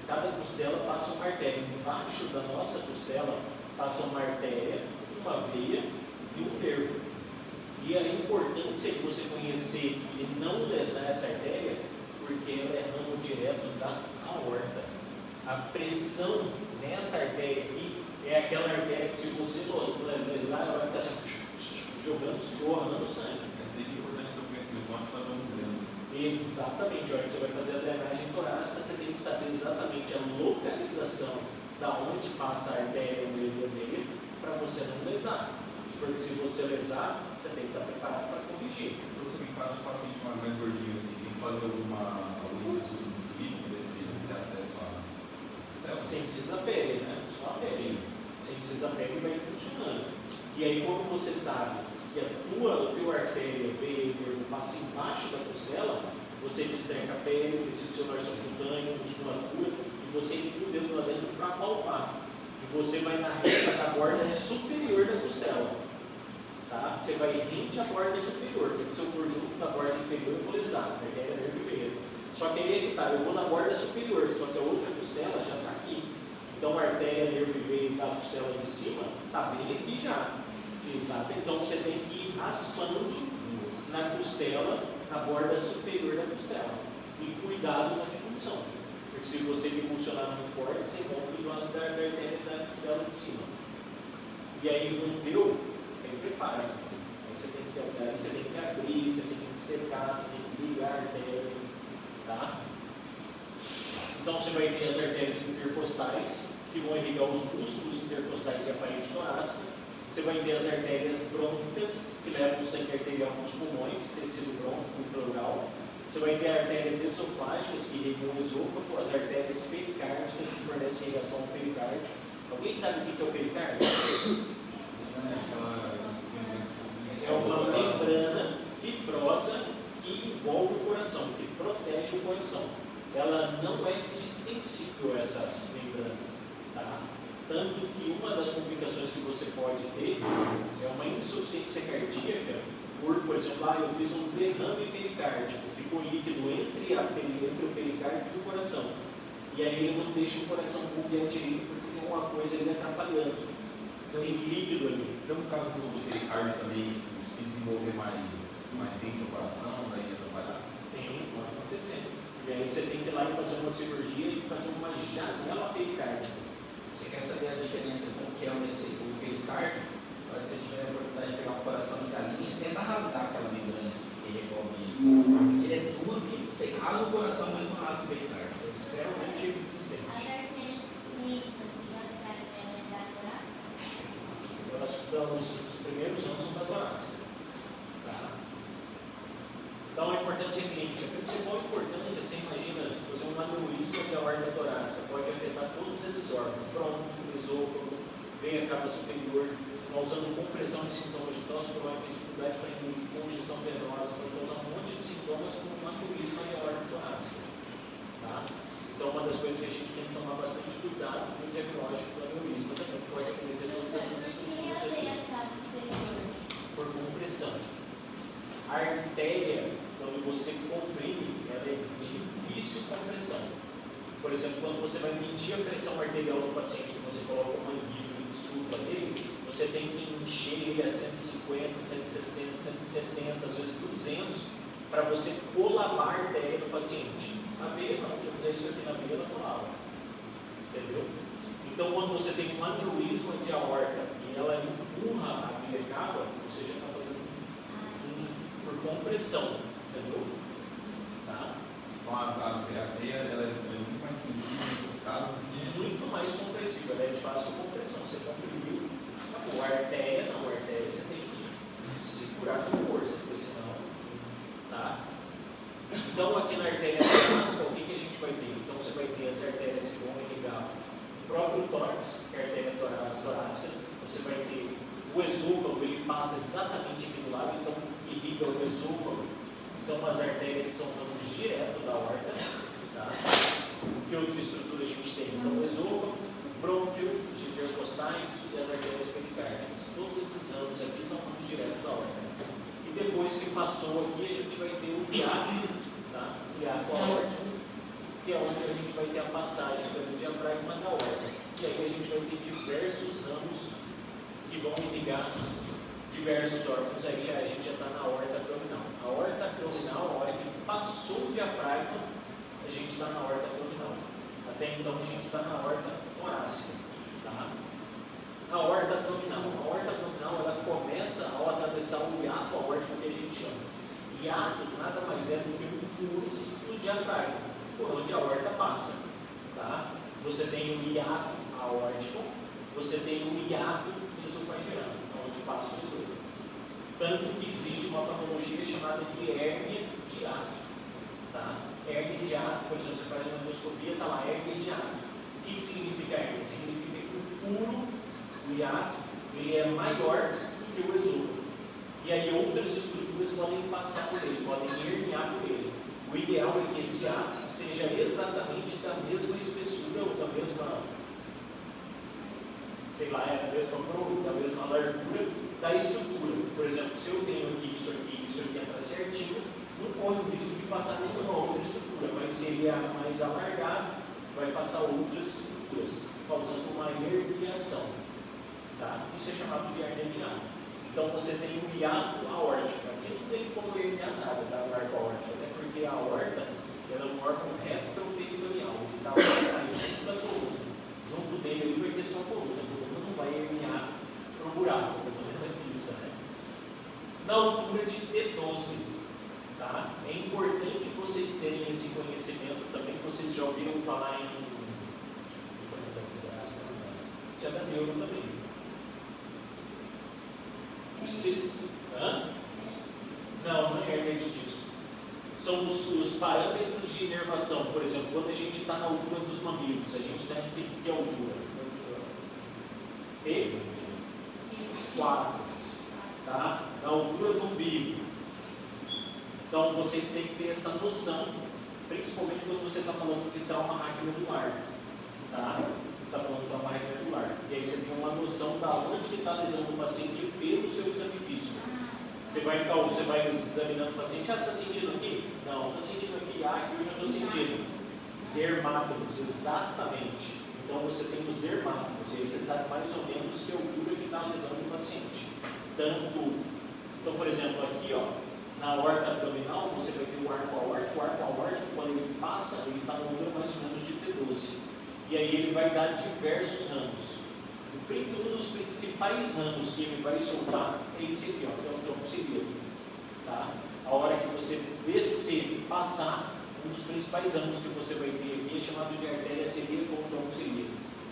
Cada costela passa uma artéria. Embaixo da nossa costela passa uma artéria, uma veia e um nervo. E a importância de você conhecer e não lesar essa artéria, porque ela é ramo direto da aorta. A pressão nessa artéria aqui é aquela artéria que, se você lesar, ela vai ficar jorrando sangue. Mas daí é importante ter o conhecimento antes de fazer um dreno. Exatamente, a hora que você vai fazer a drenagem torácica, você tem que saber exatamente a localização da onde passa a artéria e veia para você não lesar. Porque se você lesar, você tem que estar preparado para corrigir. Professor, em caso de paciente mais gordinho assim, tem que fazer algum incisivo distribuído para ele ter acesso a costela? Sem precisar pele, né? Só a pele. Sim. Sem precisar pele vai funcionando. E aí, como você sabe que o teu artéria, veia e nervo passa embaixo da costela, você disseca a pele, tecido celular subcutâneo, musculatura, e você enfia o dedo lá dentro para palpar. E você vai na reta da borda superior da costela. Tá? Você vai rente à borda superior, porque se eu for junto da borda inferior, eu vou lesar, artéria, nervo e veia. Só que aí é que tá, eu vou na borda superior, só que a outra costela já está aqui. Então a artéria, nervo e veia da costela de cima está bem aqui já. Exato. Então você tem que ir raspando na costela, na borda superior da costela. E cuidado na difusão. Porque se você impulsionar muito forte, você rompe os vasos da artéria da costela de cima. E aí rompeu, aí prepara. Aí você tem que abrir, você tem que secar, você tem que ligar a artéria. Tá? Então você vai ter as artérias intercostais, que vão irrigar os músculos intercostais e a parede torácica. Você vai ter as artérias brônquicas, que levam o sangue arterial para os pulmões, tecido brônquico e pleural. Você vai ter artérias esofágicas, que irrigam o esôfago, as artérias pericárdicas, que fornecem irrigação ao pericárdio. Alguém sabe o que é o pericárdio? É uma membrana fibrosa que envolve o coração, que protege o coração. Ela não é distensível, essa membrana. Tá? Tanto que uma das complicações que você pode ter é uma insuficiência cardíaca por exemplo, eu fiz um derrame pericárdico, ficou líquido entre o pericárdio e o coração. E aí ele não deixa o coração bombear direito porque tem uma coisa ali atrapalhando. Tem líquido ali. Então, no caso do pericárdio também, se desenvolver mais entre o coração, daí atrapalhar? Tem, pode acontecer. E aí você tem que ir lá e fazer uma cirurgia e fazer uma janela pericárdica. Você quer saber a diferença com o que é o pericárdio? Para você tiver a oportunidade de pegar um coração de galinha, tenta rasgar aquela membrana que recobre ele. Porque ele é duro, que você rasga o coração, mas não rasga o pericárdio. É extremamente resistente. As artérias clínicas que vai ficar da torácica? Elas estão os primeiros anos da torácica. Tá? Então a importância clínica. A principal importância, você imagina, fazer um aneurisma de aorta torácica pode afetar todos esses órgãos, brônquio, esôfago, veia cava superior, causando compressão de sintomas de tosse crônica, dificuldade para engolir, congestão venosa, pode causar um monte de sintomas como um aneurisma de aorta torácica. Tá? Então uma das coisas que a gente tem que tomar bastante cuidado no diagnóstico do aneurisma também pode acometer todas essas estruturas aqui. Por compressão. A artéria, quando você comprime, ela é difícil compressão. Por exemplo, quando você vai medir a pressão arterial do paciente, você coloca uma manguíbula e insufla dele, você tem que encher ele a 150, 160, 170, às vezes 200, para você colabar a artéria do paciente. A veia não, se eu fizer isso aqui na veia, ela colava. Entendeu? Então, quando você tem um aneurisma de aorta e ela empurra a veia cava, você já está fazendo por compressão. Entendeu? Tá? Então, a veia ela é muito mais sensível nesses casos. Muito mais compressiva, ela é de fácil compressão. Você comprimiu, acabou. A artéria não, a artéria você tem que segurar com força, porque senão. Tá? Então, aqui na artéria torácica, o que a gente vai ter? Então, você vai ter as artérias que vão irrigar o próprio tórax, que é a artéria torácicas. Você vai ter o esôfago, ele passa exatamente aqui do lado, então irriga o esôfago. São as artérias que são ramos direto da aorta. Tá? Que outra estrutura a gente tem? Então, o esôfago, brônquio, os intercostais e as artérias pericárdicas. Todos esses ramos aqui são ramos diretos da aorta. depois que passou aqui, a gente vai ter o hiato, tá? O hiato aórtico, que é onde a gente vai ter a passagem pelo diafragma da aorta. E aí a gente vai ter diversos ramos que vão irrigar diversos órgãos. Aí a gente já está na aorta abdominal. A aorta abdominal, a hora que passou o diafragma, a gente está na aorta abdominal. Até então a gente está na aorta torácica. Tá? A aorta abdominal. A aorta abdominal ela começa ao atravessar o hiato aórtico que a gente chama. Hiato nada mais é do que um furo no diafragma, por onde a aorta passa. Tá? Você tem o hiato aórtico, você tem o hiato esofagiano, onde passa o esôfago. Tanto que existe uma patologia chamada de hérnia de hiato. Tá? Hérnia de hiato, por exemplo, você faz uma endoscopia, está lá, hérnia de hiato. O que significa hérnia? Significa que o furo do hiato ele é maior do que o esôfago. E aí outras estruturas podem passar por ele, podem herniar por ele. O ideal é que esse hiato seja exatamente da mesma espessura ou da mesma, sei lá, da mesma largura da estrutura. Por exemplo, se eu tenho aqui, isso aqui entra certinho, não corre o risco de passar nenhuma outra estrutura, mas se ele é mais alargado, vai passar outras estruturas, causando uma herniação. Tá? Isso é chamado de hernia de hiato. Então você tem um hiato aórtico. Aqui não tem como herniar nada, tá? O arco aórtico, até porque a aorta ela é um órgão retroperitoneal, ele está junto da coluna. Junto dele ali vai ter só a coluna não vai herniar para o buraco, a coluna é fixa. Né? Na altura de T12, tá? É importante vocês terem esse conhecimento também, vocês já ouviram falar em. Isso é da neuro também. Não é hernia de disco. São os parâmetros de inervação. Por exemplo, quando a gente está na altura dos mamilos, a gente está em que altura? T4. Tá? Na altura do umbigo. Então vocês têm que ter essa noção, principalmente quando você está falando de trauma raquimedular. Tá? Você está falando de trauma raquimedular. E aí você tem uma noção da onde que está a lesão do paciente pelo seu exame físico. Você vai examinando o paciente, está sentindo aqui? Não, está sentindo aqui, aqui eu já estou sentindo. Dermátomos, exatamente. Então você tem os dermátomos, e aí você sabe mais ou menos que altura que está a lesão do paciente. Então, por exemplo, aqui, ó, na aorta abdominal, você vai ter o arco aórtico, quando ele passa, ele está no número mais ou menos de T12. E aí ele vai dar diversos ramos. Um dos principais ramos que ele vai soltar é esse aqui, ó, que é o tronco celíaco. Tá? A hora que você descer e passar, um dos principais ramos que você vai ter aqui é chamado de artéria celíaca ou tronco celíaco.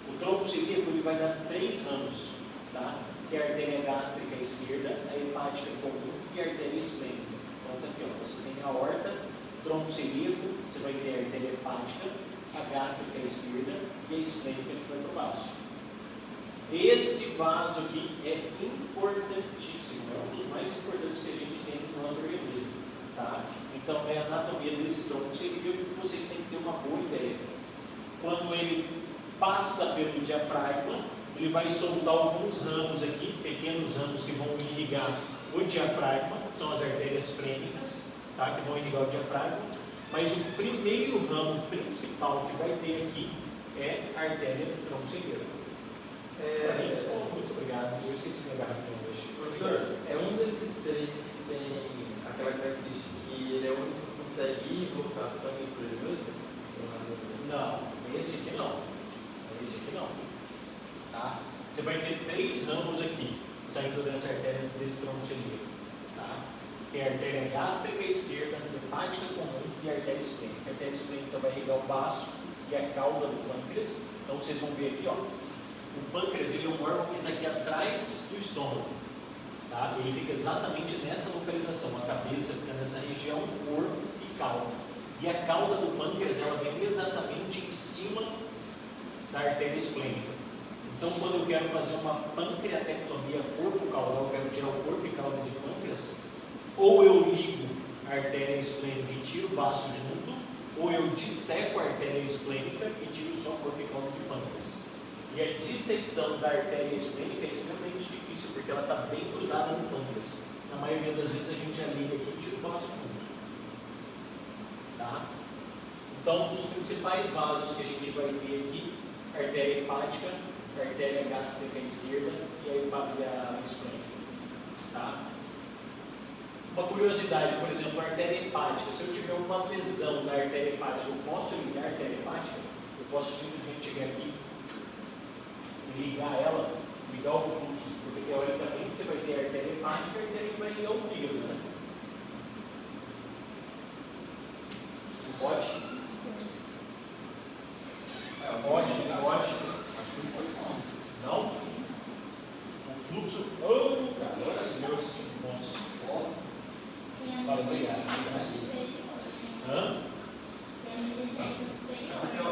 O tronco celíaco ele vai dar 3 ramos, tá? Que é a artéria gástrica esquerda, a hepática comum e a artéria esplênica. Então tá aqui, ó, você tem a aorta, tronco celíaco, você vai ter a artéria hepática, a gástrica esquerda e a esplênica que vai para o baço. Esse vaso aqui é importantíssimo, é um dos mais importantes que a gente tem no nosso organismo. Tá? Então é a anatomia desse tronco celíaco que vocês têm que ter uma boa ideia. Quando ele passa pelo diafragma, ele vai soltar alguns ramos aqui, pequenos ramos que vão irrigar o diafragma, são as artérias frênicas, tá? Que vão irrigar o diafragma, mas o primeiro ramo principal que vai ter aqui é a artéria do tronco celíaco. Muito obrigado, eu esqueci minha garrafinha hoje. Professor, é um desses 3 que tem aquela característica que ele é o único que consegue ir, voltar sangue por ele mesmo? Não, esse aqui não. Esse aqui não. Tá? Você vai ter 3 ramos aqui, saindo dessa artéria desse tronco celíaco. Tá? Que é a artéria gástrica esquerda, hepática comum e a artéria esplênica. A artéria esplênica vai irrigar o baço e a cauda do pâncreas. Então vocês vão ver aqui, ó. O pâncreas ele é um órgão que está aqui atrás do estômago. Tá? Ele fica exatamente nessa localização. A cabeça fica nessa região, corpo e cauda. E a cauda do pâncreas ela vem exatamente em cima da artéria esplênica. Então, quando eu quero fazer uma pancreatectomia corpo-caudal, eu quero tirar o corpo e cauda de pâncreas, ou eu ligo a artéria esplênica e tiro o baço junto, ou eu disseco a artéria esplênica e tiro só o corpo e cauda de pâncreas. E a dissecção da artéria esplênica é extremamente difícil, porque ela está bem grudada no pâncreas. Na maioria das vezes a gente já liga Tá? Então, os principais vasos que a gente vai ter aqui, a artéria hepática, a artéria gástrica esquerda e a esplênica. Tá? Uma curiosidade, por exemplo, a artéria hepática. Se eu tiver uma lesão na artéria hepática, eu posso ligar a artéria hepática? Eu posso simplesmente chegar aqui e ligar ela, ligar o fluxo, porque teoricamente você vai ter a artéria hepática e a artéria que vai ligar o fígado, né? Não pode? Pode? Acho que não pode não. Não? O fluxo. Oh, cara, agora sim deu 5 pontos. Tem a Fala, obrigado. mesentérica superior. Hã? Tem a mesentérica superior, mas eu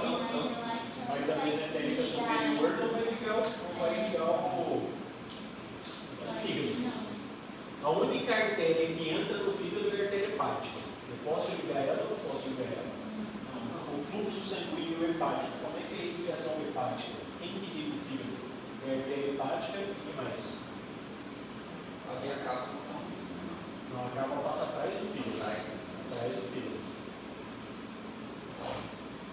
acho que Mas a mesentérica superior não vai ligar o fígado. A única artéria que entra no fígado é a artéria hepática. Eu posso ligar ela ou não posso ligar ela? Não. O fluxo sanguíneo hepático. Como é que é a irrigação hepática? Quem que liga o fígado? É a artéria hepática e o que mais? Havia acaba com São Não, acaba passa atrás do fígado. Atrás do fígado.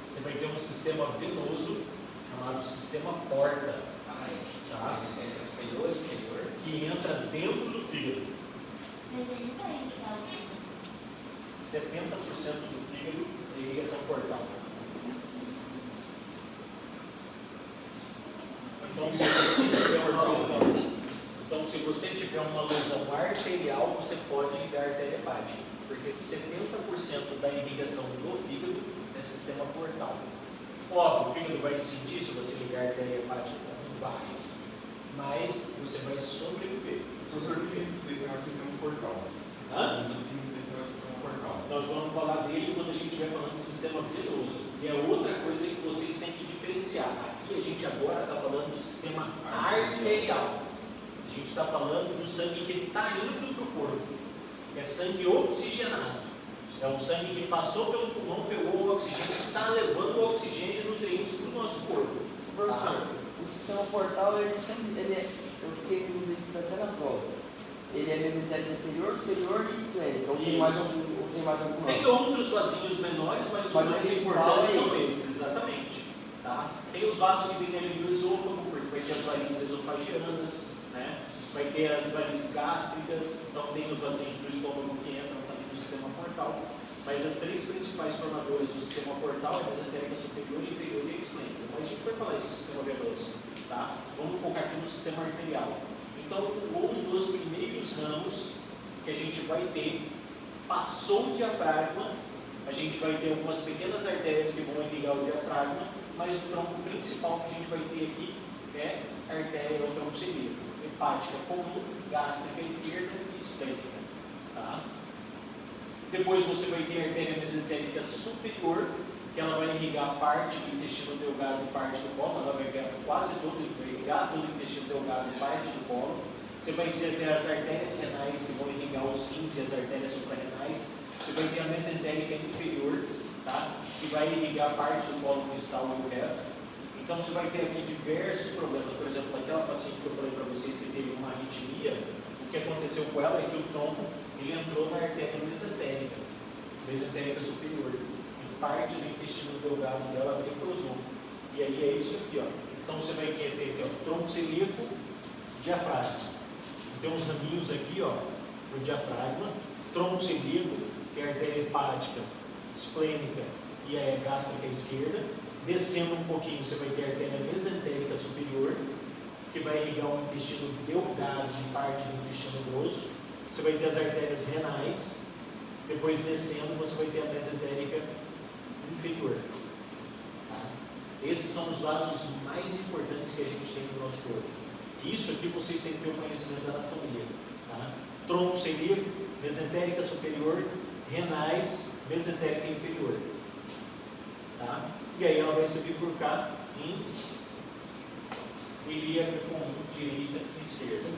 Você vai ter um sistema venoso chamado sistema porta, tá? Mesentérica superior e inferior. Que entra dentro do fígado. Mas ele vai ligar o fígado. 70% do fígado é irrigação portal. Então, se você tiver uma lesão arterial, você pode ligar a artéria hepática, porque 70% da irrigação do fígado é sistema portal. Óbvio, o fígado vai sentir se você ligar a artéria hepática, não vai, mas você vai sobreviver. Professor, o que tem desse sistema portal? Hã? O que tem desse sistema portal? Nós vamos falar dele quando a gente estiver falando de sistema venoso. E é outra coisa que vocês têm que diferenciar. Aqui a gente agora está falando do sistema arterial. A gente está falando do sangue que está indo para o corpo. É sangue oxigenado. É um sangue que passou pelo pulmão, pegou o oxigênio e está levando o oxigênio e nutrientes para o nosso corpo. Professor, o sistema portal, ele é, eu fiquei com isso até na prova. Ele é mesentérico inferior, superior e esplênico. Ou tem mais algum? Tem outros vasinhos menores, mas os mais importantes são esses, exatamente. Tá? Tem os vasos que vêm ali do esôfago, porque vai ter as varizes esofagianas, né? Vai ter as varizes gástricas, então tem os vasinhos do estômago que entram também no sistema portal. Mas as três principais formadoras do sistema portal é a mesentérica superior, inferior e esplênica. Mas a gente vai falar isso do sistema venoso, tá? Vamos focar aqui no sistema arterial. Então, um dos primeiros ramos que a gente vai ter, passou o diafragma, a gente vai ter algumas pequenas artérias que vão irrigar o diafragma, mas o tronco principal que a gente vai ter aqui é a artéria ou tronco celíaco, hepática comum, gástrica esquerda e esplênica. Tá? Depois você vai ter a artéria mesentérica superior, que ela vai irrigar parte do intestino delgado e parte do colo, ela vai irrigar quase todo, todo o intestino delgado e parte do colo. Você vai ter as artérias renais que vão irrigar os rins e as artérias suprarrenais. Você vai ter a mesentérica inferior, tá? Que vai irrigar parte do colo cristal e o reto. Então você vai ter aqui diversos problemas. Por exemplo, aquela paciente que eu falei para vocês que teve uma arritmia, o que aconteceu com ela é que o tronco ele entrou na artéria mesentérica superior. Parte do intestino delgado dela necrosou. E aí é isso aqui, ó. Então você vai ter aqui, ó, tronco celíaco, diafragma. Tem uns raminhos aqui, ó, o diafragma, tronco celíaco, que é a artéria hepática, esplênica e a gástrica esquerda. Descendo um pouquinho, você vai ter a artéria mesentérica superior, que vai irrigar o intestino delgado e parte do intestino grosso. Você vai ter as artérias renais. Depois descendo, você vai ter a mesentérica inferior. Tá? Esses são os vasos mais importantes que a gente tem no nosso corpo. Isso aqui vocês têm que ter o conhecimento da anatomia. Tá? Tronco celíaco, mesentérica superior, renais, mesentérica inferior. Tá? E aí ela vai se bifurcar em ilíaca comum, direita e esquerda.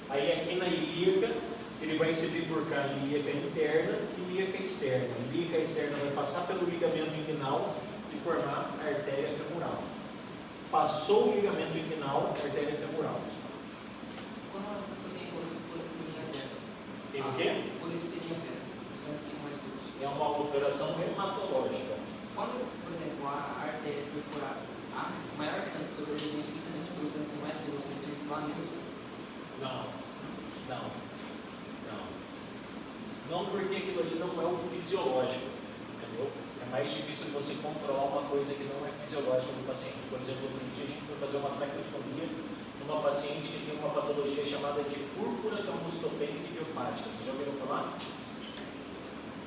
Aí aqui na ilíaca, ele vai se bifurcar em ilíaca interna e ilíaca externa. A ilíaca externa vai passar pelo ligamento inguinal e formar a artéria femoral. Passou o ligamento inguinal, a artéria femoral. Quando a pessoa tem colesteria zero? Tem o quê? Colesteria zero. O sangue tem mais grosso. é uma alteração hematológica. Quando, por exemplo, a artéria perfurada, há maior chance de sobrevivência justamente por sangue ser mais veloz, de circular menos. Não. Não porque aquilo ali não é o fisiológico, entendeu? É mais difícil você controlar uma coisa que não é fisiológica do paciente. Por exemplo, outro dia a gente foi fazer uma traqueostomia numa paciente que tem uma patologia chamada de púrpura trombocitopênica idiopática. Vocês já ouviram falar?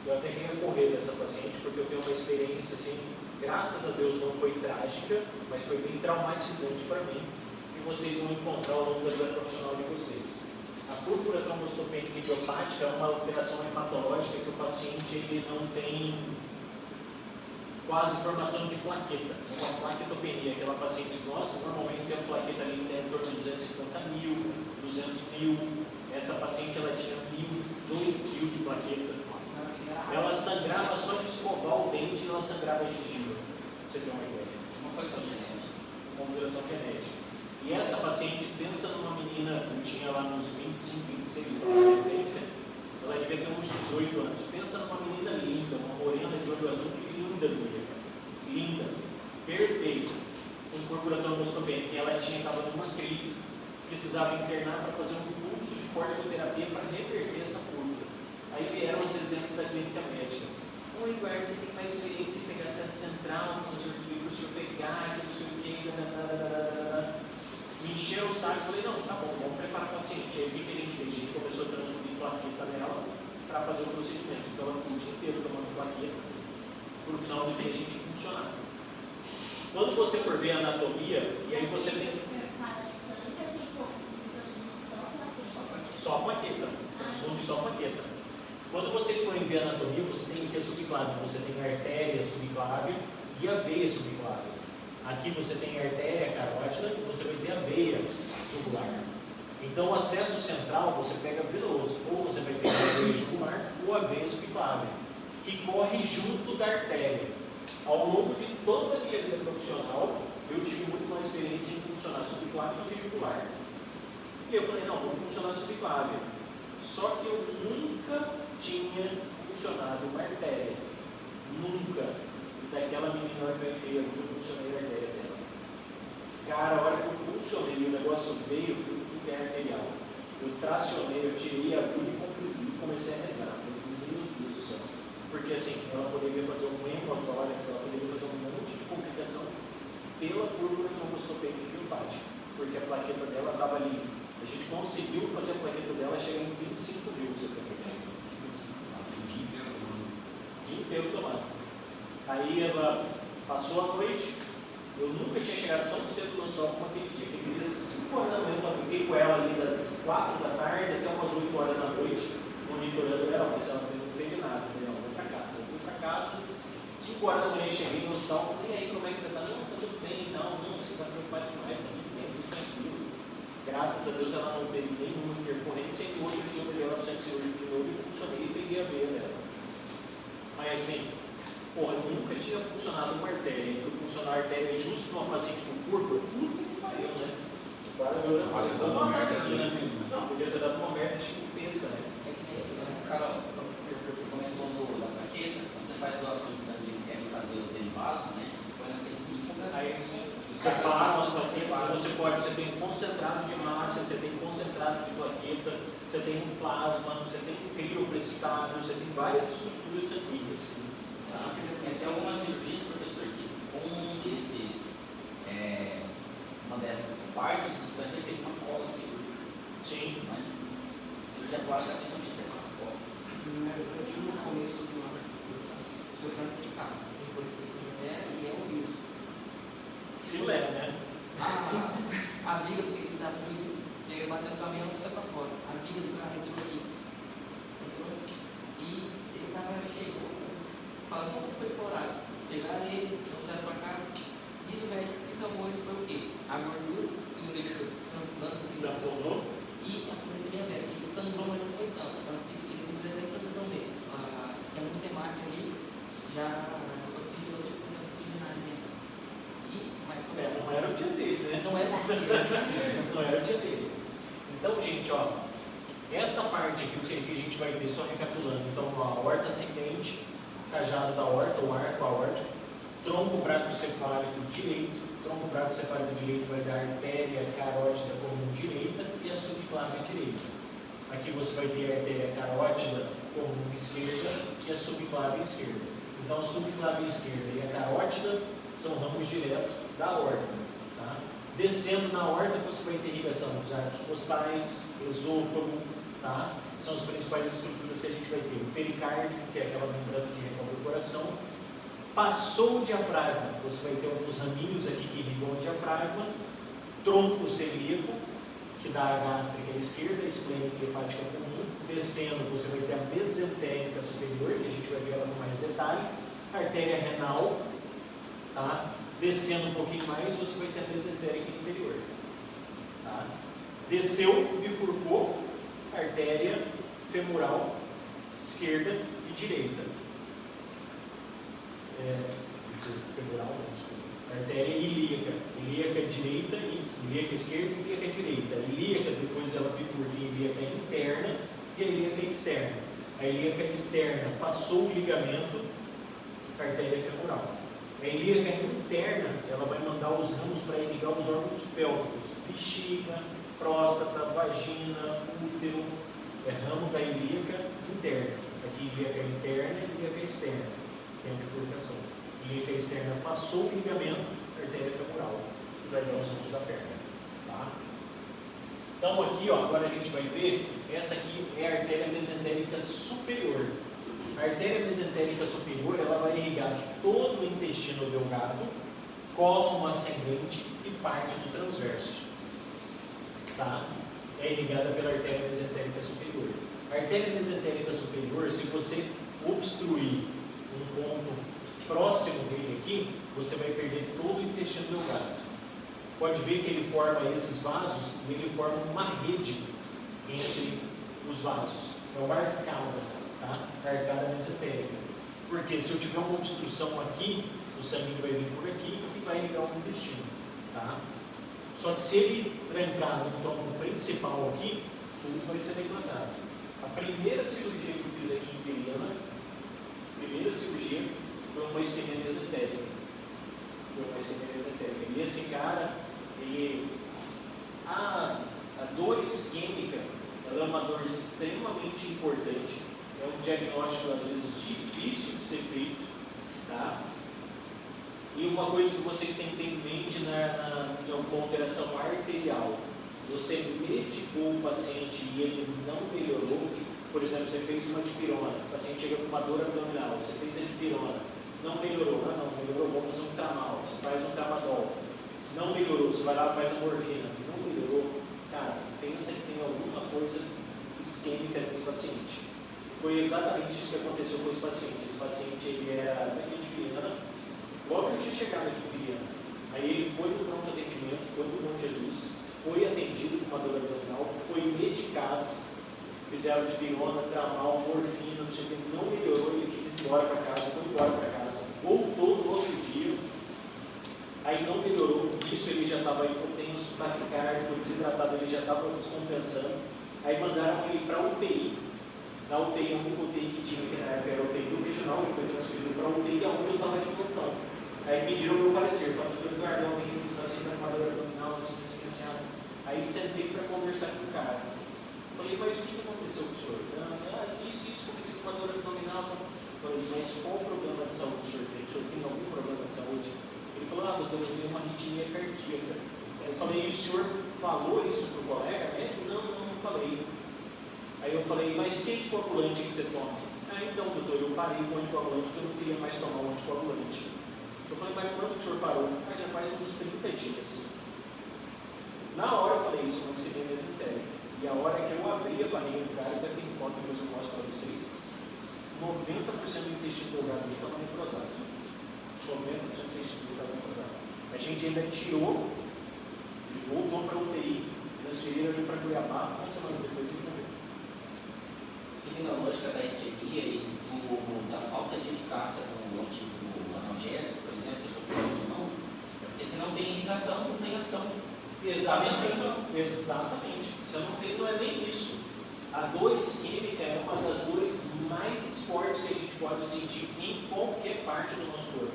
Eu até queria correr dessa paciente porque eu tenho uma experiência assim, graças a Deus não foi trágica, mas foi bem traumatizante para mim, e vocês vão encontrar ao longo da vida profissional de vocês. A púrpura trombocitopênica idiopática é uma alteração hematológica que o paciente ele não tem quase formação de plaqueta, uma plaquetopenia. Aquela paciente nossa, normalmente a plaqueta ali tem em torno de 250 mil, 200 mil. Essa paciente ela tinha 2 mil de plaqueta. Ela sangrava só de escovar o dente e ela sangrava a gengiva. Pra você ter uma ideia. Uma condição genética. Uma alteração genética. E essa paciente, pensa numa menina que tinha lá uns 25, 26 anos de adolescência, ela devia ter uns 18 anos. Pensa numa menina linda, uma morena de olho azul, linda, linda, perfeita, com púrpura trombocitopênica. E ela estava numa crise, precisava internar para fazer um curso de corticoterapia para reverter essa púrpura. Aí vieram os exemplos da clínica médica. Oi, Eduardo, você tem mais experiência em pegar acesso central, com o senhor pegar, não sei o que, me encheu o saco, falei, não, tá bom, vamos preparar o paciente. Aí o que a gente fez? A gente começou a transfundir plaqueta nela para fazer o procedimento. Então ela ficou o dia inteiro tomando plaqueta, para o final do dia a gente funcionar. Quando você for ver a anatomia, e aí você tem. Só a plaqueta, transfunde só a plaqueta. Quando vocês forem ver a anatomia, você tem que ter subclávio. Você tem a artéria subclávia e a veia subclávia. Aqui você tem a artéria carótida e você vai ter a veia jugular. Então o acesso central você pega venoso, ou você vai pegar a veia jugular ou a veia subclávia, que corre junto da artéria. Ao longo de toda a minha vida profissional, eu tive muito mais experiência em funcionar subclávia do que jugular. E eu falei, não, vou funcionar subclávia. Só que eu nunca tinha funcionado uma artéria. Nunca. Daquela menina que eu enfiei ali, eu funcionei a artéria dela. Cara, a hora que eu funcionei, o negócio veio, eu fui pro pé arterial. Eu tracionei, eu tirei a agulha e comprimi e comecei a rezar. Eu falei, meu Deus do céu. Porque assim, ela poderia fazer um hemotórax, ela poderia fazer um monte de complicação pela púrpura trombocitopênica idiopática. Porque a plaqueta dela estava ali. A gente conseguiu fazer a plaqueta dela chegar em 25 mil, você tem que ver. O dia Dia inteiro inteiro tomando. tomando. Aí ela passou a noite, eu nunca tinha chegado tão cedo no hospital como aquele dia. Aquele dia, 5 horas da manhã, eu fiquei com ela ali das 4 da tarde até umas 8 horas da noite, monitorando ela, porque ela não teve nada. Eu falei, não, vou para casa. Eu fui para casa, 5 horas da manhã cheguei no hospital, falei, e aí, como é que você está? Não, está tudo bem, não, você está preocupado demais, está tudo bem, tudo tranquilo. Graças a Deus ela não teve nenhuma intercorrência, e no outro dia eu peguei ela no centro cirúrgico de novo e funcionei e peguei a veia dela. Mas assim, porra, eu nunca tinha funcionado uma artéria, e fui funcionar a artéria justo numa paciente com púrpura, tudo que pariu, né? Agora eu vou matar aqui, né? Não, podia ter dado uma merda gigantesca, né? Carol, você comentou da plaqueta, quando você faz doação de sangue, eles querem fazer os derivados, né? Eles põem na centrífuga. Aí separa as plaquetas, você tem um concentrado de massa, você tem concentrado de plaqueta, você tem um plasma, você tem um crioprecipitado, você tem várias estruturas sanguíneas. Tá? Tem algumas cirurgias, professor, que uma dessas partes do sangue é feita uma cola cirúrgica. Sim. Né? Cirurgia plástica, principalmente, você passa cola. Eu tive no começo do ano, o senhor faz de carro, depois tem e é o mesmo. Filé, né? A viga do que está comigo, ele bateu o caminhão e saiu para fora. A viga do carro entrou aqui. E ele estava cheio, falando um pouco colorado. Pegaram ele, trouxeram para cá. Diz o médico que salvou ele foi o quê? A gordura que não deixou tantos danos. Já tornou? E a colesterol dele. Ele sangrou, mas não foi tanto. Então, ele tem que fazer a transfusão dele. Tinha muita hemácia ali, já oxigenou mesmo. Não era o dia dele, né? Não era o dia dele. Não era o dia dele. Então, gente, ó, essa parte aqui, o que a gente vai ver, só recapitulando. Então, a aorta ascendente, da aorta, o arco aórtico, tronco brachiocefálico direito. Tronco brachiocefálico direito vai dar artéria carótida comum direita e a subclávia direita. Aqui você vai ter a artéria carótida comum esquerda e a subclávia esquerda. Então a subclávia esquerda e a carótida são ramos diretos da aorta. Tá? Descendo na aorta você vai ter irrigação dos arcos costais, esôfago, tá? São as principais estruturas que a gente vai ter. O pericárdio, que é aquela membrana que recobre o coração. Passou o diafragma, você vai ter alguns raminhos aqui que irrigam o diafragma. Tronco celíaco, que dá a gástrica esquerda, esplênica e hepática comum. Descendo, você vai ter a mesentérica superior, que a gente vai ver ela com mais detalhe. Artéria renal, tá? Descendo um pouquinho mais, você vai ter a mesentérica inferior. Tá? Desceu, bifurcou, artéria femoral esquerda e direita. Femoral, não, desculpa. Artéria ilíaca. Ilíaca direita, ilíaca esquerda e ilíaca direita. A ilíaca, depois ela bifurca em ilíaca interna e a ilíaca externa. A ilíaca externa passou o ligamento para a artéria femoral. A ilíaca interna, ela vai mandar os ramos para irrigar os órgãos pélvicos. Bexiga, próstata, vagina, útero. É ramo da ilíaca interna. Aqui ilíaca interna e ilíaca externa. Tem a bifurcação. Ilíaca externa passou o ligamento, artéria femoral, que vai dar os ramos da perna. Tá? Então aqui, ó, agora a gente vai ver, essa aqui é a artéria mesentérica superior. A artéria mesentérica superior, ela vai irrigar todo o intestino delgado, cólon ascendente e parte do transverso. Tá? É irrigada pela artéria mesentérica superior. A artéria mesentérica superior, se você obstruir um ponto próximo dele aqui, você vai perder todo o intestino delgado. Pode ver que ele forma esses vasos e ele forma uma rede entre os vasos. É uma arcada, tá? Arcada mesentérica. Porque se eu tiver uma obstrução aqui, o sangue vai vir por aqui e vai ligar o intestino, tá? Só que se ele trancar no tronco principal aqui, tudo vai ser declatado. A primeira cirurgia que eu fiz aqui em Periana, foi uma isquemia mesentérica. E esse cara, a dor isquêmica, ela é uma dor extremamente importante. É um diagnóstico, às vezes, difícil de ser feito. Tá? E uma coisa que vocês têm que ter em mente na alteração arterial. Você medicou o paciente e ele não melhorou. Por exemplo, você fez uma dipirona, o paciente chega com uma dor abdominal, você fez a dipirona, não melhorou, vamos fazer um tramal, você faz um tramadol, não melhorou, você vai lá e faz a morfina, não melhorou, cara, pensa que tem alguma coisa isquêmica desse paciente. Foi exatamente isso que aconteceu com esse paciente. Esse paciente, ele era daqui de Viana, logo que eu tinha chegado aqui em Viana, aí ele foi no pronto atendimento, foi no Bom Jesus, foi atendido com uma dor abdominal, foi medicado, fizeram dipirona, tramal, morfina, não sei o que, não melhorou, ele quis ir embora para casa, foi embora para casa, voltou no outro dia, aí não melhorou, isso ele já estava hipotenso, taquicárdico, desidratado, ele já estava descompensando, aí mandaram ele para a UTI, na UTI, a única UTI que tinha, que na época era a UTI do regional, ele foi transferido para a UTI, aonde eu estava de plantão. Aí pediram para eu falecer, falaram, doutor Eduardo, alguém que está sendo uma dor abdominal, assim. Aí sentei para conversar com o cara. Falei, mas o que aconteceu com o senhor? Isso, comecei com uma dor abdominal. Falei, mas qual o problema de saúde do senhor tem? O senhor tem algum problema de saúde? Ele falou, doutor, eu tenho uma arritmia cardíaca. Eu falei, e o senhor falou isso para o colega médico? Não falei. Aí eu falei, mas que anticoagulante que você toma? Então, doutor, eu parei com o anticoagulante porque eu não queria mais tomar o anticoagulante. Eu falei, mas quando que o senhor parou? Já faz uns 30 dias. Na hora eu falei isso, mas que tem mesentérica. E a hora que eu abri a barriga do cara, ainda tem foto que eu mostro para vocês, 90% do intestino delgado dele estava necrosado. 90% do intestino delgado necrosado. A gente ainda tirou, ele voltou para a UTI, transferiram ele para Cuiabá, uma semana depois ele morreu. Seguindo a lógica da isquemia e da falta de eficácia do analgésico, por exemplo, seja o não, porque se não tem irrigação, não tem ação. Exatamente. Se eu não tenho, não é nem isso. A dor isquêmica é uma das dores mais fortes que a gente pode pode sentir em qualquer parte do nosso corpo.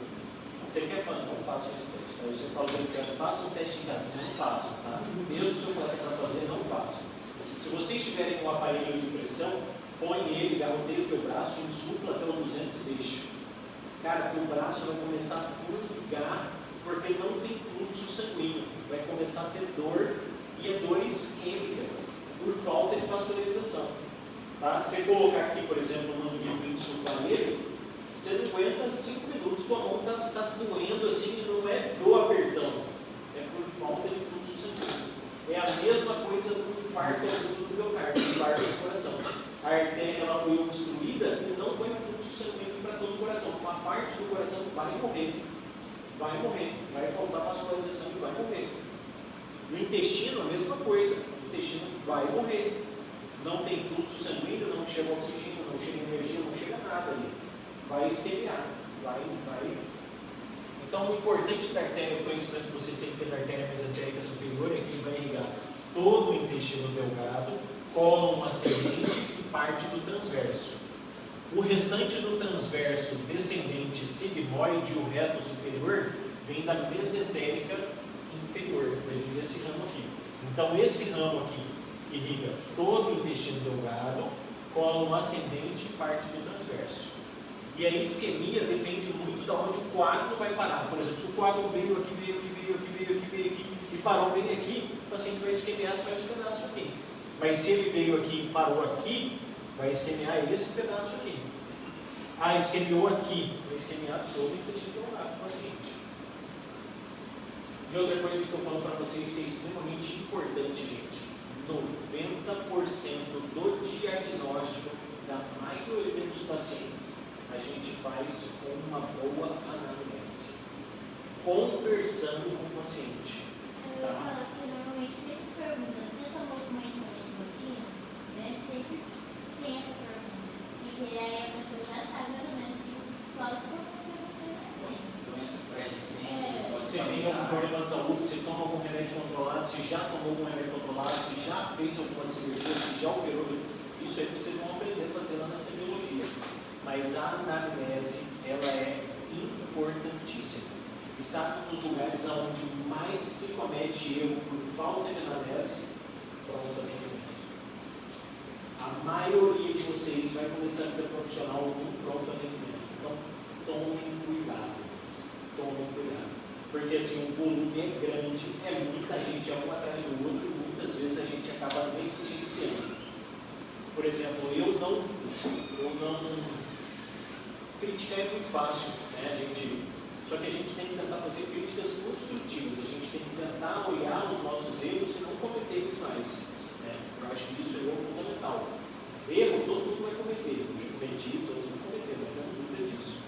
Você quer fazer? Não faça esse teste. Aí você fala que eu faça um teste em casa. Não façam, tá? Mesmo se eu falar para fazer, não façam. Se vocês tiverem um aparelho de pressão, põe ele, garroteia o teu braço, insufla até o 200 e deixa. Cara, teu braço vai começar a formigar porque não tem fluxo sanguíneo. Vai começar a ter dor e é dor isquêmica por falta de vascularização. Tá? Se você colocar aqui, por exemplo, no nível de insuflar ele, você não aguenta 5 minutos, tua mão está doendo assim, e não é do apertão, é por falta de fluxo sanguíneo. É a mesma coisa do infarto do miocárdio, do infarto do coração. A artéria ela foi obstruída e não põe fluxo sanguíneo para todo o coração. Uma parte do coração vai morrer, vai faltar vascularização e vai morrer. No intestino, a mesma coisa, o intestino vai morrer. Não tem fluxo sanguíneo, não chega oxigênio, não chega energia, não chega nada ali. Vai esquemiar, vai. Então, o importante da artéria, o conhecimento que vocês têm que ter da artéria mesentérica superior é que vai irrigar todo o intestino delgado, cólon ascendente e parte do transverso. O restante do transverso descendente sigmoide e o reto superior vem da mesentérica inferior, vem desse ramo aqui. Então, esse ramo aqui irriga todo o intestino delgado, cólon ascendente e parte do transverso. E a isquemia depende muito de onde o coágulo vai parar. Por exemplo, se o coágulo veio aqui e parou bem aqui, o paciente vai isquemiar só esse pedaço aqui. Mas se ele veio aqui e parou aqui, vai isquemiar esse pedaço aqui. Ah, isquemiou aqui, vai isquemiar todo o intestino delgado do paciente. E outra coisa que eu falo para vocês que é extremamente importante, gente. 90% do diagnóstico da maioria dos pacientes a gente faz com uma boa anamnese, conversando com o paciente. Eu ia falar que normalmente sempre pergunta, você tomou algum medicamento de rotina? Né? Sempre tem essa pergunta. E aí a pessoa já sabe mais ou menos quais problemas você tem. Doenças pré-existentes. Se tem algum problema de saúde, se toma algum remédio controlado, se já tomou algum remédio controlado, se já fez alguma cirurgia, se já operou, isso aí vocês vão aprender a fazer lá na semiologia. Mas a anamnese, ela é importantíssima. E sabe um dos lugares onde mais se comete erro por falta de anamnese? Pronto atendimento. A maioria de vocês vai começar a ser profissional do pronto atendimento. Então, tomem cuidado. Porque assim, o volume é grande, é muita gente, é um atrás do outro, e muitas vezes a gente acaba negligenciando. Por exemplo, eu não criticar é muito fácil, né? Só que a gente tem que tentar fazer críticas construtivas, a gente tem que tentar olhar os nossos erros e não cometer eles mais. Né? Eu acho que isso é o fundamental. Erro todo mundo vai cometer, eu já cometi, todos vão cometer, não tenho dúvida disso.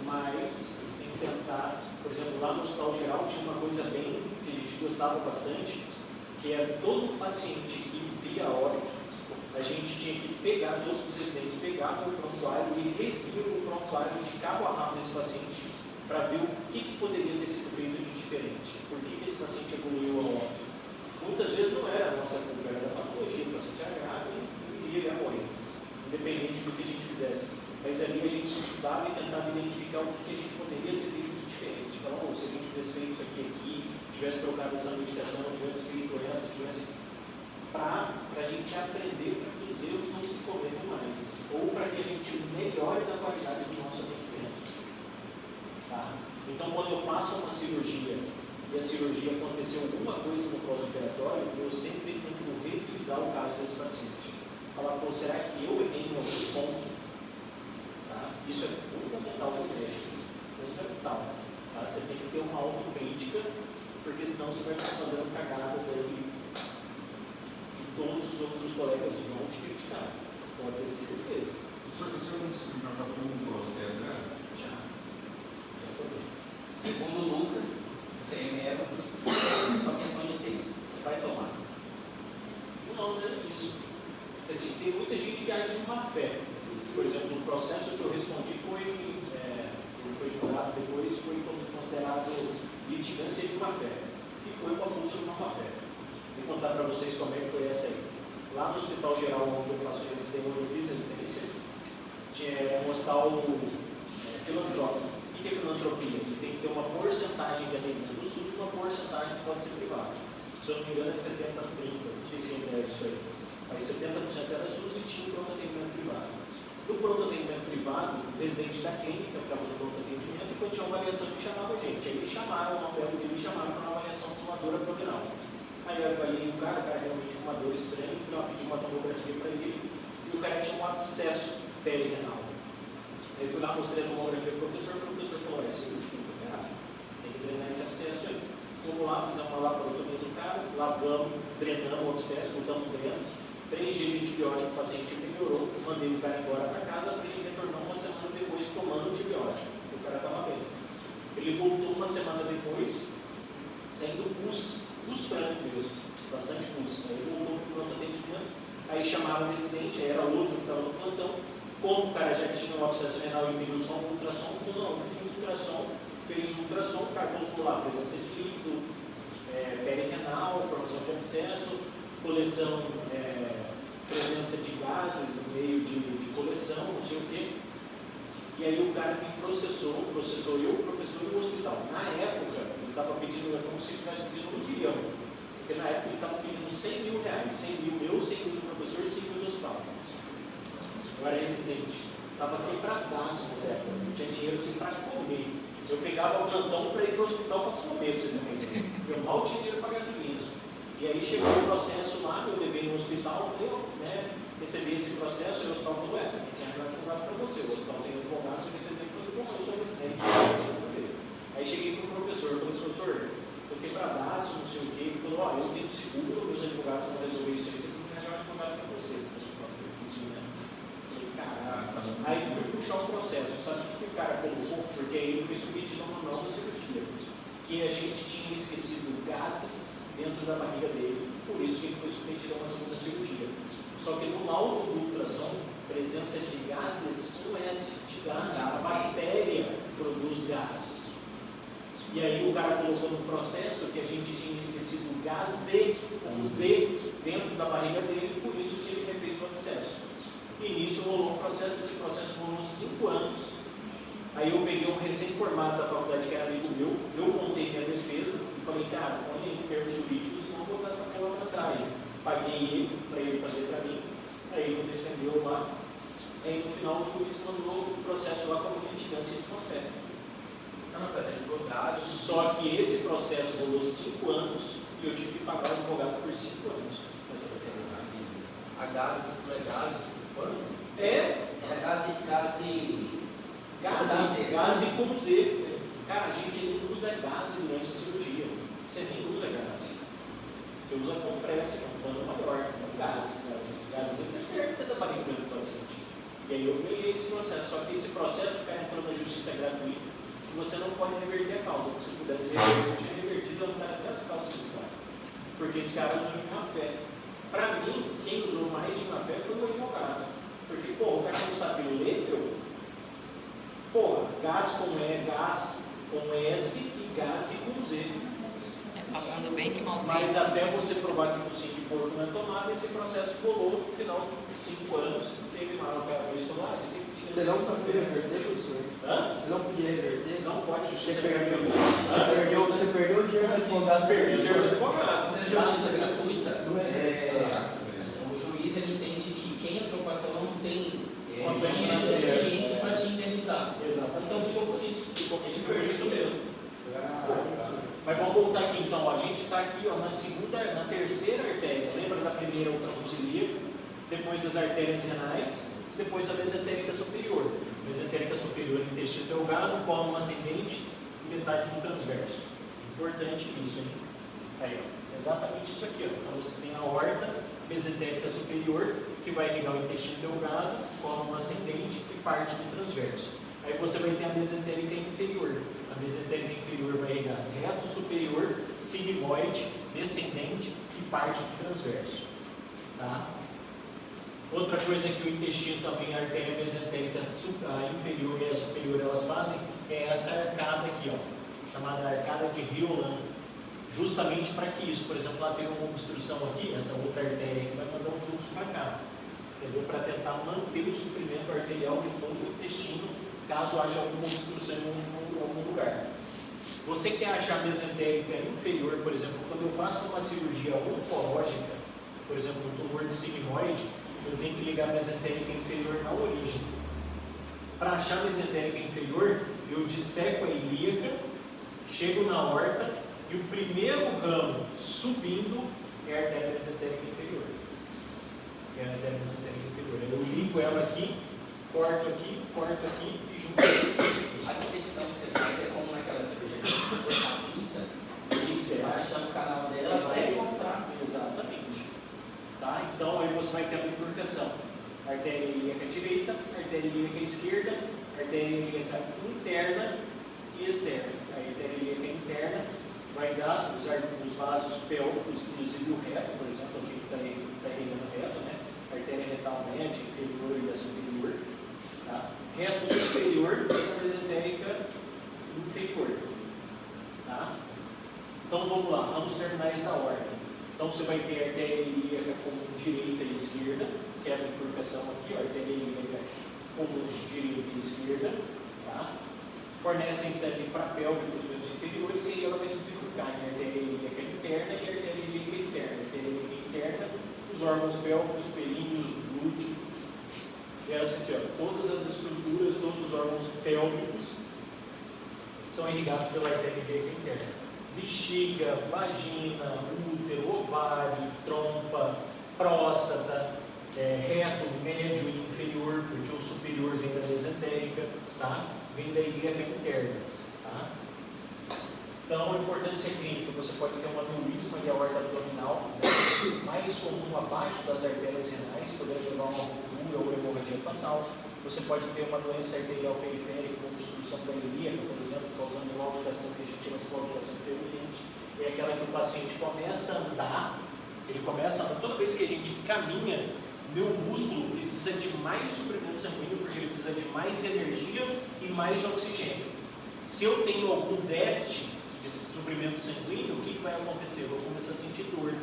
Mas tem que tentar, por exemplo, lá no Hospital Geral tinha uma coisa bem que a gente gostava bastante, que era todo paciente que via óbito, a gente tinha que pegar todos os residentes, pegar o prontuário e revir o prontuário e ficar aguardando esse paciente para ver o que poderia ter sido feito de diferente. Por que esse paciente evoluiu ao óbito? Muitas vezes não era a nossa culpa, era da patologia, o paciente era grave e ele ia morrer, independente do que a gente fizesse. Mas ali a gente estudava e tentava identificar o que a gente poderia ter feito de diferente. Falava, se a gente tivesse feito isso aqui, tivesse trocado essa medicação, tivesse feito essa, para a gente aprender para que os erros não se cometam mais, ou para que a gente melhore a qualidade do nosso atendimento. Tá? Então, quando eu faço uma cirurgia e a cirurgia aconteceu alguma coisa no pós-operatório, eu sempre tento revisar o caso desse paciente. Falar, será que eu errei em algum ponto? Tá? Isso é fundamental para o médico. Fundamental. Tá? Você tem que ter uma autocrítica, porque senão você vai estar fazendo cagadas aí. Todos os outros colegas vão te criticar, pode ter certeza. O senhor não se tratou como um processo, né? Já foi. Segundo Lucas, remédio é só questão de tempo. Você vai tomar. Não é isso. Assim, tem muita gente que age de má fé. Por exemplo, o processo que eu respondi foi julgado depois, foi considerado litigância de má fé. E foi o abuso de uma má fé. Vou contar para vocês como é que foi essa aí. Lá no Hospital Geral, onde eu fiz resistência, tinha um hospital hospital filantrópico. O que é filantropia? Ele tem que ter uma porcentagem de atendimento do SUS e uma porcentagem que pode ser privado. Se eu não me engano é 70-30, não sei se ainda é isso aí. Mas 70% era SUS e tinha o pronto atendimento privado. No pronto atendimento privado, o presidente da clínica ficava no pronto atendimento e quando tinha uma avaliação que chamava a gente. Aí eles chamaram, uma belo dia, eles chamaram para uma avaliação de uma dor abdominal. Aí eu avaliei o cara realmente com uma dor estranha, fui lá pedir uma tomografia para ele e o cara tinha um abscesso perirenal. Aí fui lá, mostrei a tomografia para o professor falou, é cirúrgico operado, tem que drenar esse abscesso aí. Vamos lá, fizemos uma laparotomia do cara, lavamos, drenamos o abscesso, botamos dreno, 3 dias de antibiótico, o paciente melhorou, mandei o cara embora para casa para ele retornar uma semana depois tomando antibiótico. O cara estava bem. Ele voltou uma semana depois, saindo pus franco mesmo, bastante pus. Aí ele voltou para o pronto atendimento, aí chamaram o residente, aí era outro que estava no plantão. Como o cara já tinha um abscesso renal e pediu só um ultrassom, falou, não tinha ultrassom, fez o ultrassom, o cara colocou lá presença de líquido, perirenal, formação de abscesso, coleção, presença de gases no meio de coleção, não sei o quê. E aí o cara me processou eu, o professor e o hospital. Na época, ele estava pedindo, como se estivesse pedindo $1 milhão. Porque na época ele estava pedindo R$100 mil, 100 mil meu, 100 mil do professor e 100 mil do hospital. Eu era residente, estava quebradaço nessa época, não tinha dinheiro assim para comer. Eu pegava o plantão para ir para o hospital para comer, para você ter uma ideia. Eu mal tinha dinheiro para gasolina. E aí chegou o processo lá, eu levei no hospital, falei, recebi esse processo, e o hospital falou, você tem que arranjar advogado para você. O hospital tem advogado, independente do que eu sou residente. Aí cheguei para o professor, falei, professor, estou quebradaço, não sei o quê. Ele falou, eu tenho seguro, meus advogados vão resolver isso aí, você tem que arranjar advogado para você. Aí fui puxar um processo, sabe o que o cara colocou? Porque aí ele fez submetido a uma nova cirurgia, que a gente tinha esquecido gases dentro da barriga dele, por isso que ele foi submetido a uma segunda cirurgia. Só que no laudo do ultrassom, presença de gases com S, de gás, a bactéria produz gás. E aí o cara colocou no processo que a gente tinha esquecido gás com Z dentro da barriga dele, por isso que ele refez o abscesso. E nisso rolou um processo, esse processo rolou 5 anos. Aí eu peguei um recém-formado da faculdade que era amigo meu, eu montei minha defesa e falei, cara, põe aí em termos jurídicos e vamos botar essa porra para trás. Paguei ele para ele fazer para mim, aí ele defendeu lá. Aí no final o juiz mandou o processo lá como litigância de má-fé. Só que esse processo rolou 5 anos e eu tive que pagar o advogado por 5 anos. A gases foi gases? Quando? Era Gás com Z. Cara, a gente nem usa gás durante a cirurgia. Você nem usa gás. Você usa compressa, um pano maior, não gás. Gás você perde da barriga do paciente. E aí eu ganhei esse processo. Só que esse processo, o cara entrou na justiça gratuita e você não pode reverter a causa. Se você pudesse reverter, eu tinha revertido a metade das causas desse cara. Porque esse cara usou de má-fé. Para mim, quem usou mais de má-fé foi o advogado. Porque, o cara não sabia ler, gás com S e gás com Z. Pagando bem que mal tem. Mas até você provar que o focinho de porco não é tomado, esse processo rolou no final de 5 anos. Teve mal, o cara falou, você tem que tirar. Você não conseguiu reverter, professor? Hã? Você não podia reverter? Não pode, Você perdeu o dinheiro do advogado. Perdeu o dinheiro do advogado. Quando é justiça gratuita, o juiz ele entende que quem entrou com a ação não tem dinheiro suficiente para te indenizar. Exatamente. Então ficou por isso. Ele perdeu isso mesmo. Mas vamos voltar aqui então. A gente está aqui na terceira artéria. Lembra da primeira ultraconsiliar? Depois as artérias renais, depois a mesentérica superior. Mesentérica superior, intestino delgado, cólon ascendente e metade do transverso. Importante isso, hein? Aí, exatamente isso aqui. Então você tem a aorta mesentérica superior, que vai ligar o intestino delgado, cólon ascendente e parte do transverso. Aí você vai ter a mesentérica inferior. A mesentérica inferior vai ligar reto superior, sigmoide, descendente e parte do transverso. Tá? Outra coisa que o intestino também, a artéria mesentérica inferior e a superior elas fazem, é essa arcada aqui, chamada arcada de Riolan. Justamente para que isso, por exemplo, lá tem uma obstrução aqui, essa outra artéria que vai mandar um fluxo para cá. entendeu? Para tentar manter o suprimento arterial de todo o intestino, caso haja alguma obstrução em algum lugar. Você quer achar a mesentérica inferior, por exemplo, quando eu faço uma cirurgia oncológica, por exemplo, um tumor de sigmoide, eu tenho que ligar a mesentérica inferior na origem. Para achar a mesentérica inferior, eu disseco a ilíaca, chego na aorta e o primeiro ramo subindo é a artéria mesentérica inferior. É a artéria mesentérica inferior. Eu ligo ela aqui, corto aqui e junto aqui. A dissecção que você faz é como naquela cirurgia que você corta a pinça, você vai achando o canal dela até encontrar. Exatamente. Tá? Então aí você vai ter a bifurcação. Artéria ilíaca direita, artéria ilíaca esquerda, artéria ilíaca interna e externa. A artéria ilíaca interna vai dar os vasos pélvicos, inclusive o reto, por exemplo, aqui que está irrigando o reto, né? A artéria retal média, inferior e a superior. Tá? Reto superior e a mesentérica inferior. Tá? Então vamos lá, ramos terminais da aorta. Então você vai ter a artéria ilíaca como direita e esquerda, que é a bifurcação aqui, a artéria ilíaca como direita e esquerda. Tá? Fornecem sangue para pélvicos membros inferiores e aí ela vai se bifurcar em artéria ilíaca interna e artéria ilíaca externa. A artéria ilíaca interna, os órgãos pélvicos, períneo, glúteo, essa aqui, ó, todas as estruturas, todos os órgãos pélvicos são irrigados pela artéria ilíaca interna. Bexiga, vagina, útero, ovário, trompa, próstata, reto, médio e inferior, porque o superior vem da mesentérica, tá? Vem da ilíaca interna. Tá? Então, a importância clínica, você pode ter um aneurisma de aorta abdominal, né? Mais comum abaixo das artérias renais, podendo levar uma ruptura ou hemorragia fatal. Você pode ter uma doença arterial periférica, uma obstrução da ilíaca, por exemplo, causando claudicação, que a gente chama de claudicação intermitente. É aquela que o paciente começa a andar, toda vez que a gente caminha, meu músculo precisa de mais suprimento sanguíneo, porque ele precisa de mais energia e mais oxigênio. Se eu tenho algum déficit de suprimento sanguíneo, o que vai acontecer? Eu vou começar a sentir dor.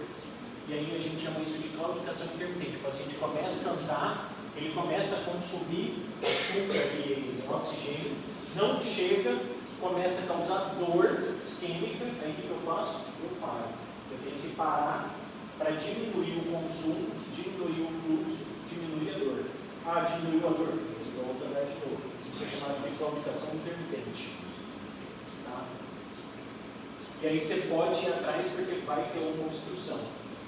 E aí a gente chama isso de claudicação intermitente. O paciente começa a andar, ele começa a consumir açúcar e oxigênio, não chega, começa a causar dor isquêmica, aí o que eu faço? Eu paro. Eu tenho que parar para diminuir o consumo, diminuir o fluxo, diminuir a dor. Diminuiu a dor, eu volto a andar de novo. Isso é chamado de claudicação intermitente. Tá? E aí você pode ir atrás porque vai ter uma obstrução.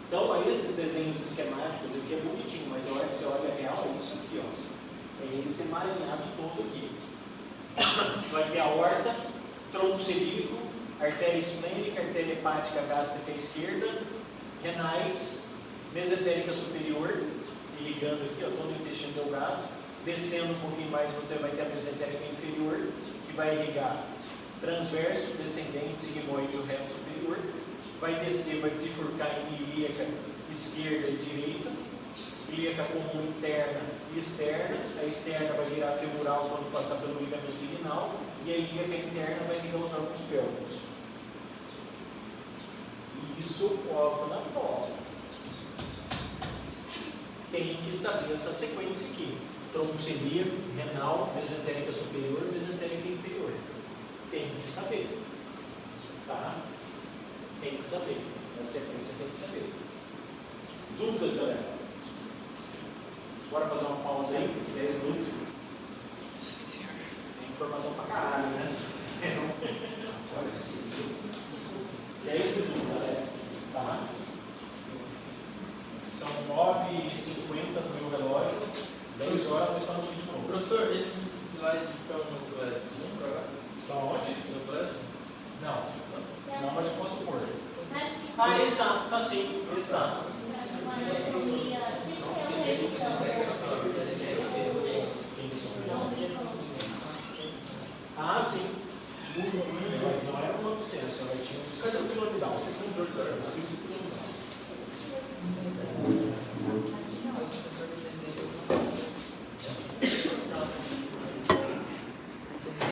Então, esses desenhos esquemáticos aqui é bonitinho, mas a hora que você olha real é isso aqui, ó. É esse emaranhado todo aqui. Vai ter a aorta, tronco celíaco, artéria esplênica, artéria hepática gástrica esquerda, renais, mesentérica superior, e ligando aqui, ó, todo o intestino delgado, descendo um pouquinho mais, você vai ter a mesentérica inferior, que vai irrigar transverso, descendente, sigmoide e o reto superior. Vai descer, vai bifurcar em ilíaca esquerda e direita, ilíaca comum interna e externa, a externa vai virar femoral quando passar pelo ligamento inguinal, e a ilíaca interna vai ligar os órgãos pélvicos. E isso eu coloco na prova. Tem que saber essa sequência aqui: tronco celíaco, renal, mesentérica superior, mesentérica inferior. Tem que saber. Tá? Tem que saber. Na sequência tem que saber. Dúvidas, galera? Bora fazer uma pausa aí, porque 10 minutos. Sim, senhor. Tem informação pra caralho, né? 10 minutos, galera. Tá? São 9h50 no meu relógio. 10 horas vocês estão no vídeo novo. Professor, esses slides estão no Classroom para lá? São onde? No Classroom? Não. Não, mas eu posso pôr. Mas Ele está. Tá sim, ele está. Sim. Não era um nonsense, ela tinha um 5 km.